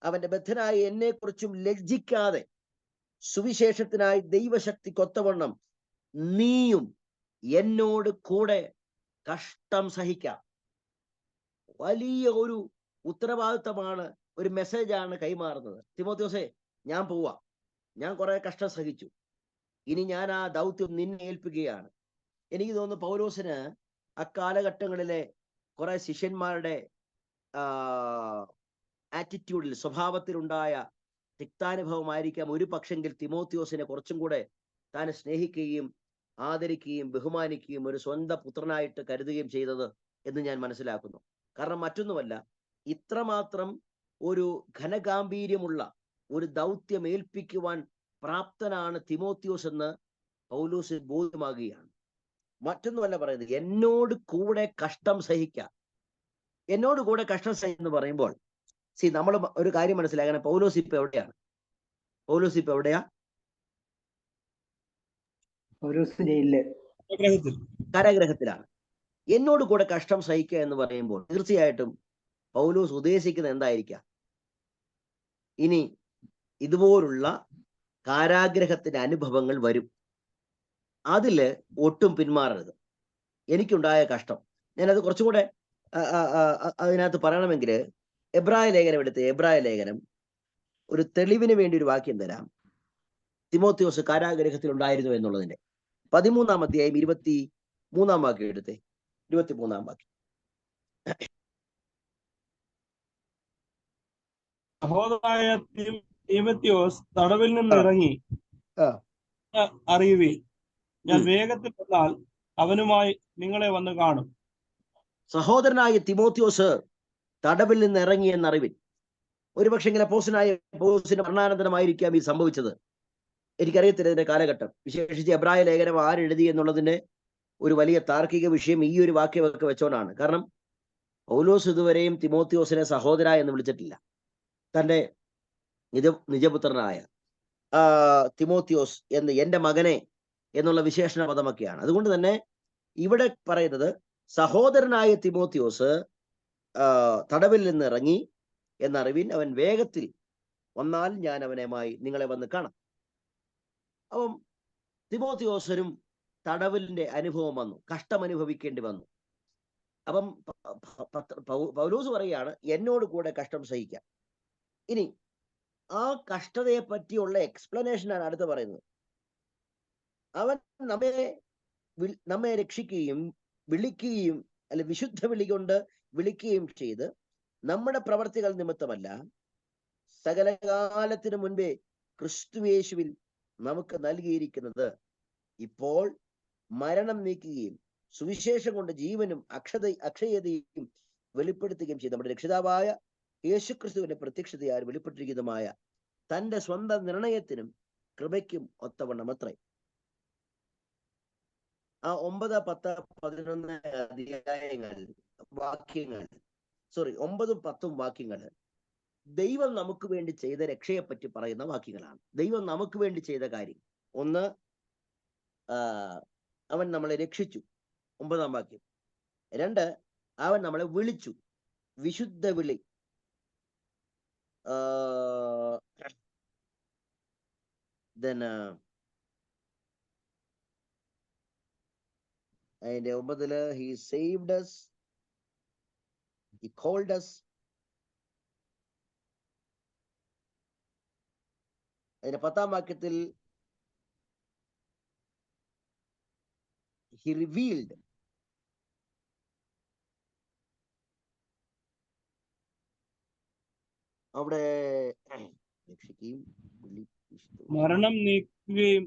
അവന്റെ ബദ്ധനായ എന്നെക്കുറിച്ചും ലജ്ജിക്കാതെ സുവിശേഷത്തിനായി ദൈവശക്തിക്കൊത്തവണ്ണം നീയും എന്നോട് കൂടെ കഷ്ടം സഹിക്കാം. വലിയ ഒരു ഉത്തരവാദിത്തമാണ്, ഒരു മെസ്സേജാണ് കൈമാറുന്നത്. തിമോത്തിയോസേ, ഞാൻ പോവാ, ഞാൻ കുറെ കഷ്ടം സഹിച്ചു, ഇനി ഞാൻ ആ ദൗത്യം നിന്നെ ഏൽപ്പിക്കുകയാണ്. എനിക്ക് തോന്നുന്നു പൗലോസിന് അക്കാലഘട്ടങ്ങളിലെ കുറെ ശിഷ്യന്മാരുടെ ആറ്റിറ്റ്യൂഡിൽ, സ്വഭാവത്തിലുണ്ടായ തിക്താനുഭവമായിരിക്കാം ഒരു പക്ഷെങ്കിൽ തിമോത്തിയോസിനെ കുറച്ചും കൂടെ താൻ സ്നേഹിക്കുകയും ആദരിക്കുകയും ബഹുമാനിക്കുകയും ഒരു സ്വന്തം പുത്രനായിട്ട് കരുതുകയും ചെയ്തത് എന്ന് ഞാൻ മനസ്സിലാക്കുന്നു. കാരണം മറ്റൊന്നുമല്ല, ഇത്രമാത്രം ഒരു ഘനഗാംഭീര്യമുള്ള ഒരു ദൗത്യം ഏൽപ്പിക്കുവാൻ പ്രാപ്തനാണ് തിമോത്തിയോസ് എന്ന് പൗലോസ് ബോധ്യമാകുകയാണ്. മറ്റൊന്നുമല്ല പറയുന്നത്, എന്നോട് കൂടെ കഷ്ടം സഹിക്കാം. എന്നോട് കൂടെ കഷ്ടം സഹിക്കുന്നു പറയുമ്പോൾ നമ്മൾ ഒരു കാര്യം മനസ്സിലാക്കണം. പൗലോസ് ഇപ്പൊ എവിടെയാണ്? കാരാഗ്രഹത്തിലാണ്. എന്നോട് കൂടെ കഷ്ടം സഹിക്കുക എന്ന് പറയുമ്പോൾ തീർച്ചയായിട്ടും പൗലോസ് ഉദ്ദേശിക്കുന്നത് എന്തായിരിക്കാം? ഇനി ഇതുപോലുള്ള കാരാഗ്രഹത്തിന്റെ അനുഭവങ്ങൾ വരും, അതില് ഒട്ടും പിന്മാറരുത്. എനിക്കുണ്ടായ കഷ്ടം, ഞാനത് കുറച്ചും കൂടെ അതിനകത്ത് പറയണമെങ്കിൽ എബ്രായ ലേഖനം ഒരു തെളിവിന് വേണ്ടി ഒരു വാക്യം തരാം. തിമോത്തിയോസ് കാരാഗ്രഹത്തിൽ ഉണ്ടായിരുന്നു എന്നുള്ളതിന്റെ 13-ാം അധ്യായം 23-ാം വാക്യം എടുത്തേ. 23-ാം വാക്യം. സഹോദരായ തീമോത്തിയോസ് തടവിൽ നിന്ന് ഇറങ്ങി ആ. അറിയുവീൻ. ഞാൻ വേഗത്തിൽ വന്നാൽ അവനുമായി നിങ്ങളെ വന്ന് കാണും. സഹോദരനായ തിമോത്തിയോസ് തടവിൽ നിന്ന് ഇറങ്ങി എന്നറിവിൻ. ഒരുപക്ഷെ ഇങ്ങനെ പൗലോസിന്റെ മരണാനന്തരമായിരിക്കാം ഈ സംഭവിച്ചത്. എനിക്കറിയത്തില്ല ഇതിന്റെ കാലഘട്ടം. വിശേഷിച്ച് എബ്രായ ലേഖനം ആരെഴുതി എന്നുള്ളതിന്റെ ഒരു വലിയ താർക്കിക വിഷയം ഈ ഒരു വാക്യമൊക്കെ വെച്ചോണ്ടാണ്. കാരണം പൗലോസ് ഇതുവരെയും തിമോത്തിയോസിനെ സഹോദര എന്ന് വിളിച്ചിട്ടില്ല. തന്റെ നിജപുത്രനായ തിമോത്തിയോസ് എന്ന് എന്റെ മകനെ എന്നുള്ള വിശേഷണ പദമൊക്കെയാണ്. അതുകൊണ്ട് തന്നെ ഇവിടെ പറയുന്നത് സഹോദരനായ തിമോത്തിയോസ് തടവിൽ നിന്ന് ഇറങ്ങി എന്നറിവിൻ, അവൻ വേഗത്തിൽ വന്നാൽ ഞാൻ അവനുമായി നിങ്ങളെ വന്ന് കാണാം. അപ്പം തിമോത്തിയോസിനും തടവിലിന്റെ അനുഭവം വന്നു, കഷ്ടം അനുഭവിക്കേണ്ടി വന്നു. അപ്പം പൗലോസ് പറയുകയാണ് എന്നോട് കൂടെ കഷ്ടം സഹിക്കാം. ഇനി ആ കഷ്ടതയെ പറ്റിയുള്ള എക്സ്പ്ലനേഷനാണ് അടുത്ത് പറയുന്നത്. അവൻ നമ്മെ രക്ഷിക്കുകയും വിളിക്കുകയും അല്ലെ വിശുദ്ധ വിളി കൊണ്ട് വിളിക്കുകയും ചെയ്ത് നമ്മുടെ പ്രവർത്തികൾ നിമിത്തമല്ല, സകലകാലത്തിനു മുൻപേ ക്രിസ്തുയേശുവിൽ നമുക്ക് നൽകിയിരിക്കുന്നത് ഇപ്പോൾ മരണം നീക്കുകയും സുവിശേഷം കൊണ്ട് ജീവനും അക്ഷയതയും വെളിപ്പെടുത്തുകയും ചെയ്ത് നമ്മുടെ രക്ഷിതാവായ യേശുക്രിസ്തുവിന്റെ പ്രത്യക്ഷതയാൽ വെളിപ്പെട്ടിരിക്കുന്നതുമായ തന്റെ സ്വന്തം നിർണയത്തിനും കൃപയ്ക്കും ഒത്തവണ്ണം അത്രേ. ആ 9, 10, 11 അധ്യായങ്ങൾ വാക്യങ്ങൾ 9, 10 വാക്യങ്ങൾ ദൈവം നമുക്ക് വേണ്ടി ചെയ്ത രക്ഷയെ പറ്റി പറയുന്ന വാക്യങ്ങളാണ്. ദൈവം നമുക്ക് വേണ്ടി ചെയ്ത കാര്യം. ഒന്ന്, അവൻ നമ്മളെ രക്ഷിച്ചു, 9-ാം വാക്യം. 2, അവൻ നമ്മളെ വിളിച്ചു, വിശുദ്ധ വിളി. അതിന്റെ 9 he saved us, he called us. അതിന്റെ 10-ാം വാക്യത്തിൽ he revealed. അവിടെ മരണം നീക്കുകയും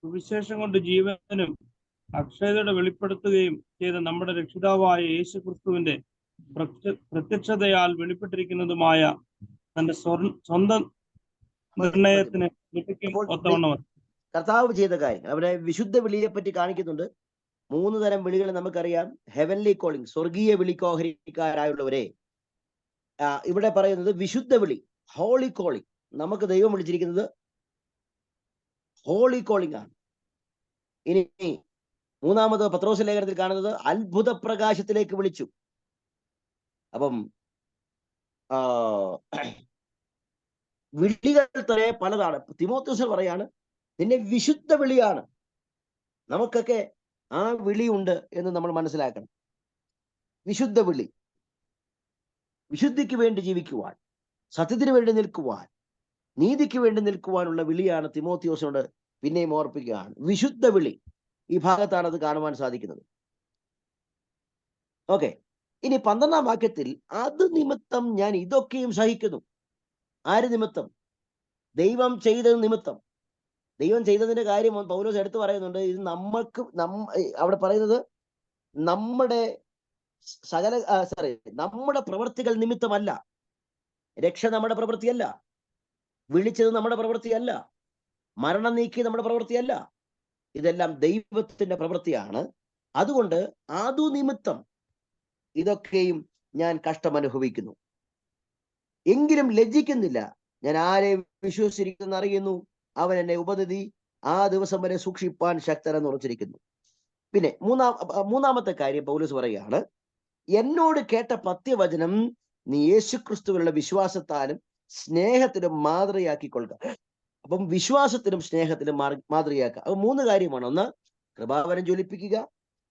സുവിശേഷം കൊണ്ട് ജീവനും അക്ഷയതയുടെ വെളിപ്പെടുത്തുകയും ചെയ്ത നമ്മുടെ രക്ഷിതാവായ യേശു ക്രിസ്തുവിന്റെ പ്രത്യക്ഷതയാൽ വെളിപ്പെട്ടിരിക്കുന്നതുമായ തന്റെ സ്വന്തം നിർണയത്തിന് ഒത്തവണ്ണം കർത്താവ് ചെയ്ത കാര്യങ്ങൾ അവിടെ വിശുദ്ധ വിളിയെ പറ്റി കാണിക്കുന്നുണ്ട്. 3 തരം വിളികൾ നമുക്കറിയാം. ഹെവൻലി കോളിംഗ്, സ്വർഗീയ വിളിക്കോഹരിക്കാരായുള്ളവരെ. ഇവിടെ പറയുന്നത് വിശുദ്ധ വിളി, ഹോളി കോളിംഗ്. നമുക്ക് ദൈവം വിളിച്ചിരിക്കുന്നത് ഹോളി കോളിംഗ് ആണ്. ഇനി 3-ാമത് പത്രോസ് ലേഖനത്തിൽ കാണുന്നത് അത്ഭുത പ്രകാശത്തിലേക്ക് വിളിച്ചു. അപ്പം വിളികൾ തന്നെ പലതാണ്. തിമോത്തിയോസ് പറയാണ് നിന്നെ വിശുദ്ധ വിളിയാണ്. നമുക്കൊക്കെ ആ വിളിയുണ്ട് എന്ന് നമ്മൾ മനസ്സിലാക്കണം. വിശുദ്ധ വിളി, വിശുദ്ധിക്ക് വേണ്ടി ജീവിക്കുവാൻ, സത്യത്തിന് വേണ്ടി നിൽക്കുവാൻ, നീതിക്ക് വേണ്ടി നിൽക്കുവാനുള്ള വിളിയാണ് തിമോത്തിയോസിനോട് പിന്നെയും ഓർപ്പിക്കുകയാണ്. വിശുദ്ധ വിളി. ഈ ഭാഗത്താണ് അത് കാണുവാൻ സാധിക്കുന്നത്. ഓക്കെ, ഇനി 12-ാം വാക്യത്തിൽ അത് നിമിത്തം ഞാൻ ഇതൊക്കെയും സഹിക്കുന്നു. ആര് നിമിത്തം? ദൈവം ചെയ്തത് നിമിത്തം. ദൈവം ചെയ്തതിന്റെ കാര്യം പൗലോസ് എടുത്തു പറയുന്നുണ്ട്. ഇത് അവിടെ പറയുന്നത് നമ്മുടെ നമ്മുടെ പ്രവൃത്തികൾ നിമിത്തമല്ല. രക്ഷ നമ്മുടെ പ്രവൃത്തിയല്ല, വിളിച്ചത് നമ്മുടെ പ്രവൃത്തിയല്ല, മരണം നീക്കി നമ്മുടെ പ്രവൃത്തിയല്ല. ഇതെല്ലാം ദൈവത്തിന്റെ പ്രവൃത്തിയാണ്. അതുകൊണ്ട് അതു നിമിത്തം ഇതൊക്കെയും ഞാൻ കഷ്ടം അനുഭവിക്കുന്നു. എങ്കിലും ലജ്ജിക്കുന്നില്ല. ഞാൻ ആരെ വിശ്വസിച്ചിരിക്കുന്നു അറിയുന്നു, അവൻ എന്നെ ഉപനിധി ആ ദിവസം വരെ സൂക്ഷിപ്പാൻ ശക്തനെന്ന് ഉറച്ചിരിക്കുന്നു. പിന്നെ മൂന്നാമത്തെ കാര്യം പൗലോസ് പറയുകയാണ്, എന്നോട് കേട്ട പത്യവചനം നീ യേശുക്രിസ്തുവിലുള്ള വിശ്വാസത്താലും സ്നേഹത്തിലും മാതൃകയാക്കിക്കൊള്ളുക. അപ്പം വിശ്വാസത്തിലും സ്നേഹത്തിലും മാതൃകയാക്കുക. അത് 3 കാര്യമാണ്. 1, കൃപാവരം ജ്വലിപ്പിക്കുക.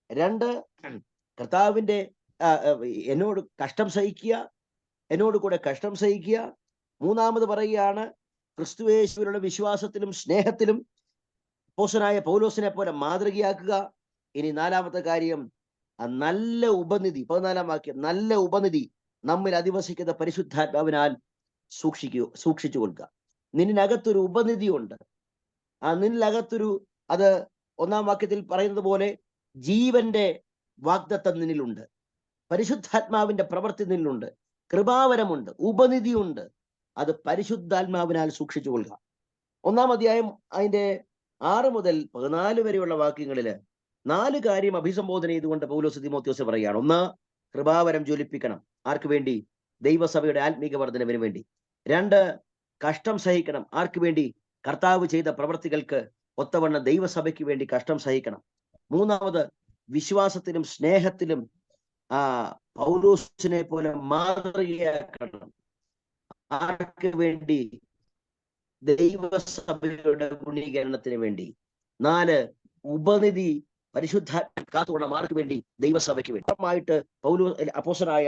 2, കർത്താവിന്റെ എന്നോട് കഷ്ടം സഹിക്കുക, എന്നോട് കൂടെ കഷ്ടം സഹിക്കുക. 3-ാമത് പറയുകയാണ് ക്രിസ്തുയേശുവിലുള്ള വിശ്വാസത്തിലും സ്നേഹത്തിലും അപ്പോസ്തലനായ പൗലോസിനെ പോലെ മാതൃകയാക്കുക. ഇനി 4-ാമത്തെ കാര്യം നല്ല ഉപനിധി. 14-ാം വാക്യം, നല്ല ഉപനിധി നമ്മിൽ അധിവസിക്കുന്ന പരിശുദ്ധാത്മാവിനാൽ സൂക്ഷിച്ചു കൊള്ളുക. നിന്നിനകത്തൊരു ഉപനിധിയുണ്ട്. ആ നിന്നിനകത്തൊരു, അത് 1-ാം വാക്യത്തിൽ പറയുന്നത് പോലെ ജീവന്റെ വാഗ്ദത്തം നിന്നിലുണ്ട്, പരിശുദ്ധാത്മാവിന്റെ പ്രവൃത്തി നിന്നിലുണ്ട്, കൃപാവരമുണ്ട്, ഉപനിധിയുണ്ട്. അത് പരിശുദ്ധാത്മാവിനാൽ സൂക്ഷിച്ചു കൊള്ളുക. 1-ാം അധ്യായം അതിന്റെ 6 മുതൽ 14 വരെയുള്ള വാക്യങ്ങളില് 4 കാര്യം അഭിസംബോധന ചെയ്തുകൊണ്ട് പൗലോസ് തിമോത്തിയോസ് പറയുകയാണ്. 1, കൃപാവരം ജ്വലിപ്പിക്കണം. ആർക്ക് വേണ്ടി? ദൈവസഭയുടെ ആത്മീക വർധനവിന് വേണ്ടി. 2, കഷ്ടം സഹിക്കണം. ആർക്ക് വേണ്ടി? കർത്താവ് ചെയ്ത പ്രവൃത്തികൾക്ക് ഒത്തവണ്ണം ദൈവസഭയ്ക്ക് വേണ്ടി കഷ്ടം സഹിക്കണം. 3, വിശ്വാസത്തിലും സ്നേഹത്തിലും പൗലോസിനെ പോലെ മാതൃകയാക്കണം. ആർക്ക് വേണ്ടി? ദൈവസഭയുടെ ഗുണീകരണത്തിന് വേണ്ടി. 4, ഉപനിധി പരിശുദ്ധാത്മ കാത്തുകൊള്ളണം. ആർക്ക് വേണ്ടി? ദൈവസഭയ്ക്ക് വേണ്ടി. ായിട്ട് അപ്പോസ്തലനായ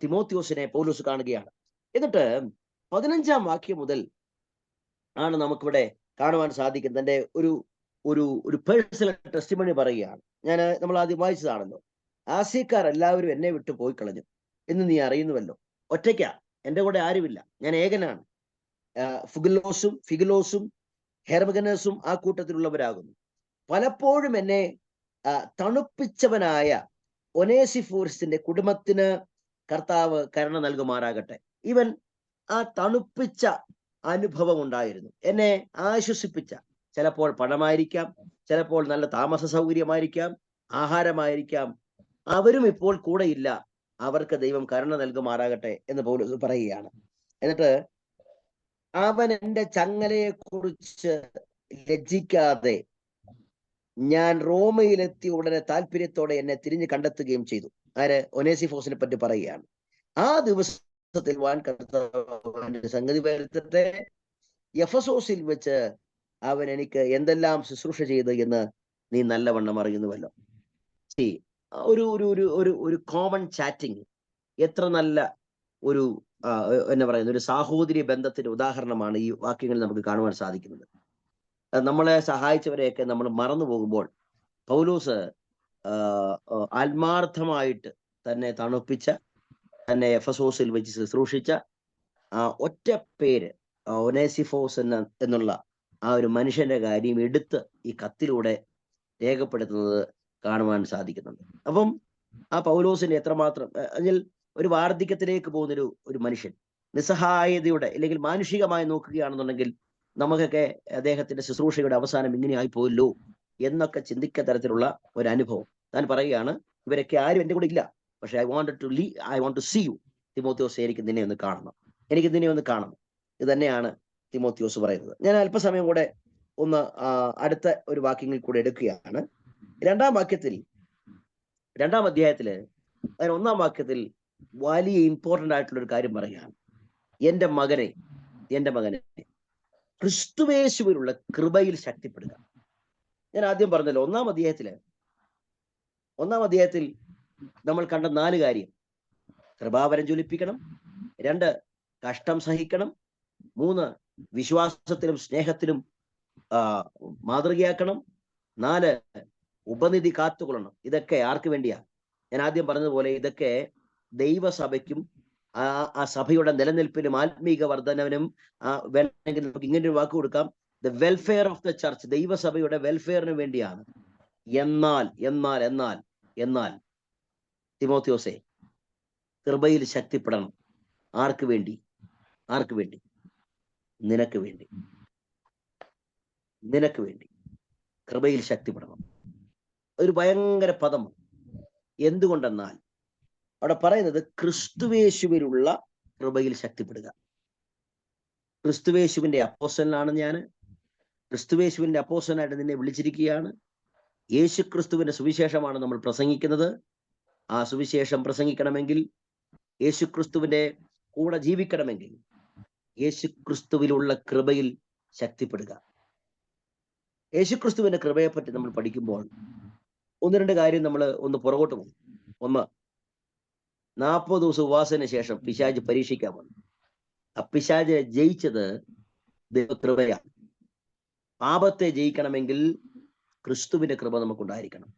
തിമോത്തിയോസിനെ പൗലോസ് കാണുകയാണ്. എന്നിട്ട് 15-ാം വാക്യം മുതൽ ആണ് നമുക്കിവിടെ കാണുവാൻ സാധിക്കുന്നത്. തന്റെ ഒരു പേഴ്സണൽ ടെസ്റ്റിമണി പറയുകയാണ്. നമ്മൾ ആദ്യം വായിച്ചതാണല്ലോ. ആസ്യക്കാർ എല്ലാവരും എന്നെ വിട്ടു പോയി കളഞ്ഞു എന്ന് നീ അറിയുന്നുവല്ലോ. ഒറ്റയ്ക്കാ, എന്റെ കൂടെ ആരുമില്ല, ഞാൻ ഏകനാണ്. ഫിഗലോസും ഹെർമഗനസും ആ കൂട്ടത്തിലുള്ളവരാകുന്നു. പലപ്പോഴും എന്നെ തണുപ്പിച്ചവനായ ഒനേസിഫോറിന്റെ കുടുംബത്തിന് കർത്താവ് കരുണ നൽകുമാറാകട്ടെ. ഇവൻ ആ തണുപ്പിച്ച അനുഭവം ഉണ്ടായിരുന്നു, എന്നെ ആശ്വസിപ്പിച്ച. ചിലപ്പോൾ പണമായിരിക്കാം, ചിലപ്പോൾ നല്ല താമസ സൗകര്യമായിരിക്കാം, ആഹാരമായിരിക്കാം. അവരും ഇപ്പോൾ കൂടെ ഇല്ല, അവർക്ക് ദൈവം കരുണ നൽകുമാറാകട്ടെ എന്ന് പൗലോസ് പറയുകയാണ്. എന്നിട്ട് അവൻ എൻ്റെ ചങ്ങലയെ കുറിച്ച് ലജ്ജിക്കാതെ ഞാൻ റോമയിലെത്തിയ ഉടനെ താല്പര്യത്തോടെ എന്നെ തിരിഞ്ഞു കണ്ടെത്തുകയും ചെയ്തു. ആര്? ഒനേസിഫോസിനെ പറ്റി പറയുകയാണ്. ആ ദിവസത്തിൽ വാൻ കർത്താവ് സംഗതി വരുത്തട്ടെ, എഫസോസിൽ വെച്ച് അവൻ എനിക്ക് എന്തെല്ലാം ശുശ്രൂഷ ചെയ്തു എന്ന് നീ നല്ലവണ്ണം അറിയുന്നുവല്ലോ. ഒരു കോമൺ ചാറ്റിംഗ് എത്ര നല്ല ഒരു എന്നാ പറയുന്നത്, ഒരു സാഹോദര്യ ബന്ധത്തിന്റെ ഉദാഹരണമാണ് ഈ വാക്യങ്ങളിൽ നമുക്ക് കാണുവാൻ സാധിക്കുന്നത്. നമ്മളെ സഹായിച്ചവരെയൊക്കെ നമ്മൾ മറന്നു പോകുമ്പോൾ പൗലോസ് ആത്മാർത്ഥമായിട്ട് തന്നെ തണുപ്പിച്ച, തന്നെ എഫസോസിൽ വെച്ച് ശുശ്രൂഷിച്ച ഒറ്റ പേര് ഒനേസിഫോസ് എന്നുള്ള ആ ഒരു മനുഷ്യന്റെ കാര്യം എടുത്ത് ഈ കത്തിലൂടെ രേഖപ്പെടുത്തുന്നത് കാണുവാൻ സാധിക്കുന്നുണ്ട്. അപ്പം ആ പൗലോസിന്റെ എത്രമാത്രം അതിൽ ഒരു വാർദ്ധക്യത്തിലേക്ക് പോകുന്ന ഒരു മനുഷ്യൻ, നിസ്സഹായതയുടെ അല്ലെങ്കിൽ മാനുഷികമായി നോക്കുകയാണെന്നുണ്ടെങ്കിൽ നമുക്കൊക്കെ അദ്ദേഹത്തിന്റെ ശുശ്രൂഷയുടെ അവസാനം ഇങ്ങനെ ആയിപ്പോയല്ലോ എന്നൊക്കെ ചിന്തിക്കുന്ന തരത്തിലുള്ള ഒരു അനുഭവം. താൻ പറയുകയാണ്, ഇവരൊക്കെ ആരും എൻ്റെ കൂടെ ഇല്ല, പക്ഷെ I want to see you Timotheos, എനിക്ക് നിന്നെ ഒന്ന് കാണണം, എനിക്ക് നിന്നെ ഒന്ന് കാണണം. ഇത് തന്നെയാണ് തിമോത്തിയോസ് പറയുന്നത്. ഞാൻ അല്പസമയം കൂടെ ഒന്ന് അടുത്ത ഒരു വാക്യങ്ങൾ കൂടെ എടുക്കുകയാണ്. 2-ാം വാക്യത്തിൽ, 2-ാം അധ്യായത്തില് 1-ാം വാക്യത്തിൽ വലിയ ഇമ്പോർട്ടന്റ് ആയിട്ടുള്ള ഒരു കാര്യം പറയുകയാണ്. എൻ്റെ മകനെ ക്രിസ്തുവേശുവിലുള്ള കൃപയിൽ ശക്തിപ്പെടുക. ഞാൻ ആദ്യം പറഞ്ഞല്ലോ, 1-ാം അധ്യായത്തിൽ നമ്മൾ കണ്ട 4 കാര്യം: കൃപാവരം ജ്വലിപ്പിക്കണം, 2 കഷ്ടം സഹിക്കണം, 3 വിശ്വാസത്തിലും സ്നേഹത്തിലും മാതൃകയാക്കണം, 4 ഉപനിധി കാത്തുകൊള്ളണം. ഇതൊക്കെ ആർക്ക് വേണ്ടിയാ? ഞാൻ ആദ്യം പറഞ്ഞതുപോലെ ഇതൊക്കെ ദൈവസഭയ്ക്കും ആ സഭയുടെ നിലനിൽപ്പിനും ആത്മീക വർധനവിനും വേണമെങ്കിൽ നമുക്ക് ഇങ്ങനെ ഒരു വാക്ക് കൊടുക്കാം, the welfare of the church, ദൈവസഭയുടെ വെൽഫെയറിന് വേണ്ടിയാണ്. എന്നാൽ തിമോത്തിയോസേ, കൃപയിൽ ശക്തിപ്പെടണം. ആർക്ക് വേണ്ടി? നിനക്ക് വേണ്ടി കൃപയിൽ ശക്തിപ്പെടണം. ഒരു ഭയങ്കര പദം. എന്തുകൊണ്ടെന്നാൽ അവിടെ പറയുന്നത് ക്രിസ്തുവേശുവിലുള്ള കൃപയിൽ ശക്തിപ്പെടുക. ക്രിസ്തുവേശുവിന്റെ അപ്പോസ്തലനാണ് ഞാൻ, ക്രിസ്തുവേശുവിന്റെ അപ്പോസ്തലനായിട്ട് നിന്നെ വിളിച്ചിരിക്കുകയാണ്. യേശു ക്രിസ്തുവിന്റെ സുവിശേഷമാണ് നമ്മൾ പ്രസംഗിക്കുന്നത്. ആ സുവിശേഷം പ്രസംഗിക്കണമെങ്കിൽ, യേശു ക്രിസ്തുവിന്റെ കൂടെ ജീവിക്കണമെങ്കിൽ, യേശു ക്രിസ്തുവിലുള്ള കൃപയിൽ ശക്തിപ്പെടുക. യേശു ക്രിസ്തുവിന്റെ കൃപയെപ്പറ്റി നമ്മൾ പഠിക്കുമ്പോൾ 1-2 കാര്യം നമ്മൾ ഒന്ന് പുറകോട്ട് പോകും. 1, 40 ദിവസം ഉപവാസത്തിന് ശേഷം പിശാച് പരീക്ഷിക്കാൻ വന്നു. ആ പിശാചിനെ ജയിച്ചത് ദൈവകൃപയാണ്. പാപത്തെ ജയിക്കണമെങ്കിൽ ക്രിസ്തുവിന്റെ കൃപ നമുക്കുണ്ടായിരിക്കണം.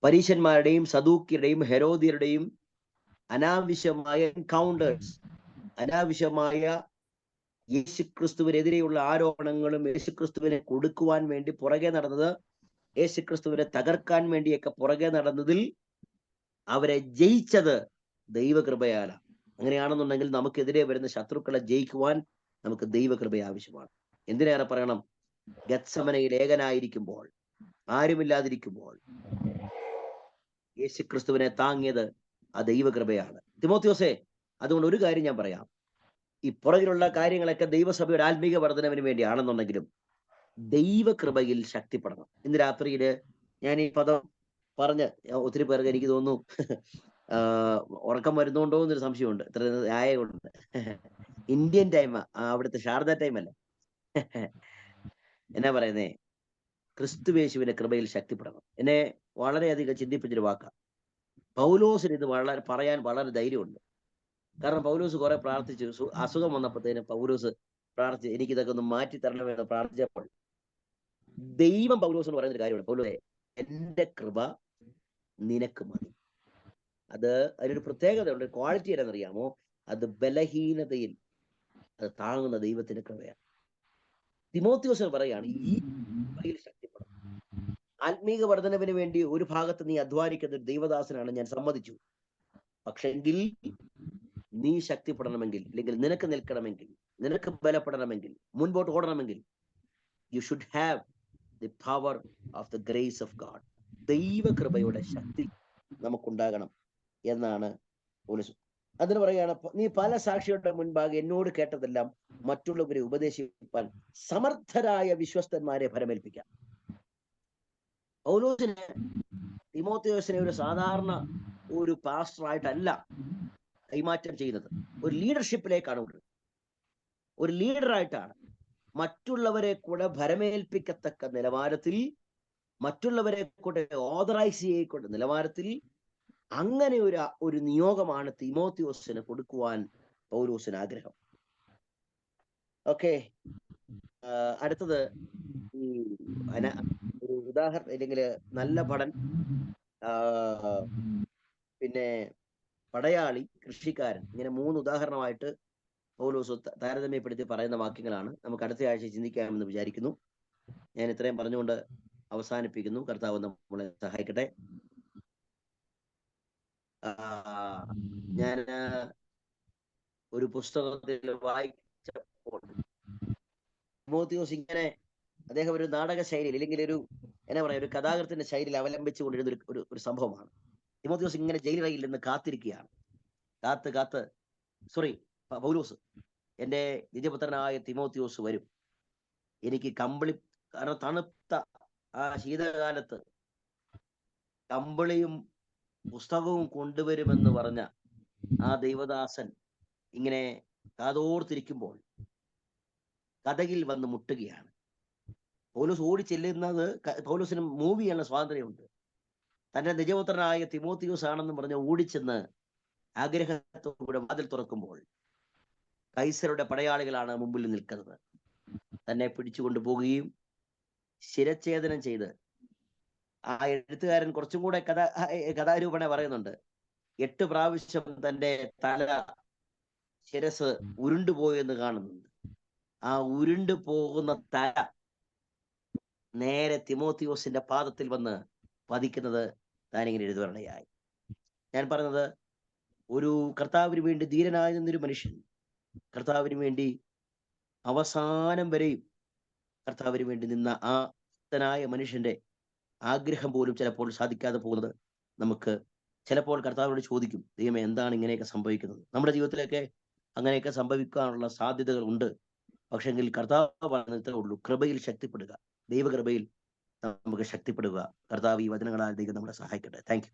പരീശന്മാരുടെയും സദൂക്യരുടെയും ഹെരോദ്യരുടെയും അനാവശ്യമായ എൻകൗണ്ടേഴ്സ്, അനാവശ്യമായ യേശുക്രിസ്തുവിനെതിരെയുള്ള ആരോപണങ്ങളും യേശുക്രിസ്തുവിനെ കൊടുക്കുവാൻ വേണ്ടി പുറകെ നടന്നത്, യേശുക്രിസ്തുവിനെ തകർക്കാൻ വേണ്ടിയൊക്കെ പുറകെ നടന്നതിൽ അവരെ ജയിച്ചത് ദൈവകൃപയാലാണ്. അങ്ങനെയാണെന്നുണ്ടെങ്കിൽ നമുക്കെതിരെ വരുന്ന ശത്രുക്കളെ ജയിക്കുവാൻ നമുക്ക് ദൈവകൃപ ആവശ്യമാണ്. എന്തിനേറെ പറയണം, ഗത്സമനയിൽ ഏകനായിരിക്കുമ്പോൾ, ആരുമില്ലാതിരിക്കുമ്പോൾ യേശുക്രിസ്തുവിനെ താങ്ങിയത് ആ ദൈവകൃപയാണ്. തിമോത്തിയോസേ, അതുകൊണ്ട് ഒരു കാര്യം ഞാൻ പറയാം, ഈ പുറകിലുള്ള കാര്യങ്ങളൊക്കെ ദൈവസഭയുടെ ആത്മീക വർധനവിന് വേണ്ടിയാണെന്നുണ്ടെങ്കിലും ദൈവകൃപയിൽ ശക്തിപ്പെടണം. ഇന്ന് രാത്രിയില് ഞാൻ ഈ പദം പറഞ്ഞ് ഒത്തിരി പേർക്ക് എനിക്ക് തോന്നുന്നു ഉറക്കം വരുന്നുണ്ടോ എന്നൊരു സംശയമുണ്ട്. ഇത്ര ആയതുകൊണ്ട്. ഇന്ത്യൻ ടൈമാ, അവിടുത്തെ ശാരദ ടൈം അല്ല. എന്നാ പറയുന്നേ, ക്രിസ്തുവേശുവിന്റെ കൃപയിൽ ശക്തിപ്പെടണം. എന്നെ വളരെയധികം ചിന്തിപ്പിച്ചൊരു വാക്കാണ്. പൗലോസിന് ഇത് പറയാൻ വളരെ ധൈര്യമുണ്ട്. കാരണം പൗലോസ് കുറെ പ്രാർത്ഥിച്ചു. അസുഖം വന്നപ്പോഴത്തേനും പൗലോസ് പ്രാർത്ഥിച്ചു, എനിക്കിതൊക്കെ ഒന്ന് മാറ്റി തരണമെന്ന് പ്രാർത്ഥിച്ചപ്പോൾ ദൈവം പൗലോസിന് പറയുന്നൊരു കാര്യമാണ്, പൗലോസേ, എന്റെ കൃപ നിനക്ക് മതി. അതിനൊരു പ്രത്യേകതയുണ്ട്, ക്വാളിറ്റി ഏതാണെന്നറിയാമോ? അത് ബലഹീനതയിൽ അത് താങ്ങുന്ന ദൈവത്തിന്റെ കൃപയാണ്. തിമോത്തിയോസ് പറയാണ്, ഈ കൃപയിൽ ശക്തിപ്പെടണം. ആത്മീക വർധനവിന് വേണ്ടി ഒരു ഭാഗത്ത് നീ അധ്വാനിക്കുന്ന ഒരു ദൈവദാസനാണ്, ഞാൻ സമ്മതിച്ചു. പക്ഷെങ്കിൽ നീ ശക്തിപ്പെടണമെങ്കിൽ, അല്ലെങ്കിൽ നിനക്ക് നിൽക്കണമെങ്കിൽ, നിനക്ക് ബലപ്പെടണമെങ്കിൽ, മുൻപോട്ട് ഓടണമെങ്കിൽ, you should have the power of the grace of God. ദൈവകൃപയുടെ ശക്തി നമുക്കുണ്ടാകണം എന്നാണ് പൗലോസ്. അതിന് പറയുകയാണ്, നീ പല സാക്ഷികളുടെ മുൻപാകെ എന്നോട് കേട്ടതെല്ലാം മറ്റുള്ളവരെ ഉപദേശിപ്പാൻ സമർത്ഥരായ വിശ്വസ്തന്മാരെ ഫലമേൽപ്പിക്കാം. പൗലോസിന് തിമോത്തിയോസിനെ ഒരു സാധാരണ ഒരു പാസ്റ്ററായിട്ടല്ല കൈമാറ്റം ചെയ്യുന്നത്, ഒരു ലീഡർഷിപ്പിലേക്കാണ് വിടുന്നത്. ഒരു ലീഡറായിട്ടാണ് മറ്റുള്ളവരെ കൂടെ ഭരമേൽപ്പിക്കത്തക്ക നിലവാരത്തിൽ, മറ്റുള്ളവരെ കൂടെ ഓതറൈസ് ചെയ്യക്കൊണ്ട് നിലവാരത്തിൽ, അങ്ങനെ ഒരു നിയോഗമാണ് തിമോത്തിയോസിന് കൊടുക്കുവാൻ പൗലോസിന് ആഗ്രഹം. ഓക്കെ, അടുത്തത് ഈ ഒരു ഉദാഹരണം, അല്ലെങ്കിൽ നല്ല ഭടൻ, പിന്നെ പടയാളി, കൃഷിക്കാരൻ, ഇങ്ങനെ 3 ഉദാഹരണമായിട്ട് പൗലോസ് താരതമ്യപ്പെടുത്തി പറയുന്ന വാക്യങ്ങളാണ്. നമുക്ക് അടുത്ത ആഴ്ച ചിന്തിക്കാമെന്ന് വിചാരിക്കുന്നു. ഞാൻ ഇത്രയും പറഞ്ഞുകൊണ്ട് അവസാനിപ്പിക്കുന്നു. കർത്താവ് നമ്മളെ സഹായിക്കട്ടെ. ഞാൻ ഒരു പുസ്തകത്തിൽ വായിച്ചപ്പോൾ തിമോത്തിയോസ് ഇങ്ങനെ, അദ്ദേഹം ഒരു നാടക ശൈലിയിൽ, അല്ലെങ്കിൽ ഒരു എന്നാ പറയാ, ഒരു കഥാകൃത്തിന്റെ ശൈലിയിൽ അവലംബിച്ചു കൊണ്ടിരുന്ന ഒരു സംഭവമാണ്. തിമോത്തിയോസ് ഇങ്ങനെ ജയിലറയിൽ നിന്ന് കാത്തിരിക്കുകയാണ്. പൗലോസ്, എന്റെ നിജപുത്രനായ തിമോത്തിയോസ് വരും, എനിക്ക് കമ്പിളി, കാരണം തണുത്ത ആ ശീതകാലത്ത് കമ്പിളിയും പുസ്തകവും കൊണ്ടുവരുമെന്ന് പറഞ്ഞ ആ ദൈവദാസൻ ഇങ്ങനെ കാതോർത്തിരിക്കുമ്പോൾ കഥകിൽ വന്ന് മുട്ടുകയാണ്. പൗലോസ് ഓടി ചെല്ലുന്നത്, പൗലോസിന് മൂവ് ചെയ്യാനുള്ള സ്വാതന്ത്ര്യമുണ്ട്. തന്റെ നിജപുത്രനായ തിമോത്തിയോസ് ആണെന്ന് പറഞ്ഞ് ഓടിച്ചെന്ന് ആഗ്രഹത്തോടെ വാതിൽ തുറക്കുമ്പോൾ കൈസരുടെ പടയാളികളാണ് മുമ്പിൽ നിൽക്കുന്നത്. തന്നെ പിടിച്ചുകൊണ്ടു പോകുകയും ശിരച്ഛേദനം ചെയ്ത്, ആ എഴുത്തുകാരൻ കുറച്ചും കൂടെ കഥാരൂപണ പറയുന്നുണ്ട്, 8 പ്രാവശ്യം തന്റെ തല, ശിരസ് ഉരുണ്ടുപോയെന്ന് കാണുന്നുണ്ട്. ആ ഉരുണ്ടു പോകുന്ന തല നേരെ തിമോത്തിയോസിന്റെ പാദത്തിൽ വന്ന് പതിക്കുന്നത് താനിങ്ങനെ എഴുതുവാനായി. ഞാൻ പറഞ്ഞത്, ഒരു കർത്താവിന് വേണ്ടി ധീരനായി നിന്നൊരു മനുഷ്യൻ, കർത്താവിന് വേണ്ടി അവസാനം വരെയും കർത്താവിന് വേണ്ടി നിന്ന ആ ഭക്തനായ മനുഷ്യന്റെ ആഗ്രഹം പോലും ചിലപ്പോൾ സാധിക്കാതെ പോകുന്നത് നമുക്ക് ചിലപ്പോൾ കർത്താവിനോട് ചോദിക്കും, ദൈവമേ, എന്താണ് ഇങ്ങനെയൊക്കെ സംഭവിക്കുന്നത്? നമ്മുടെ ജീവിതത്തിലൊക്കെ അങ്ങനെയൊക്കെ സംഭവിക്കാനുള്ള സാധ്യതകൾ ഉണ്ട്. പക്ഷെങ്കിൽ കർത്താവ് പറഞ്ഞിട്ടേ ഉള്ളൂ, കൃപയിൽ ശക്തിപ്പെടുക, ദൈവകൃപയിൽ നമുക്ക് ശക്തിപ്പെടുക. കർത്താവ് ഈ വചനങ്ങളാൽ ദൈവം നമ്മളെ സഹായിക്കട്ടെ. Thank you.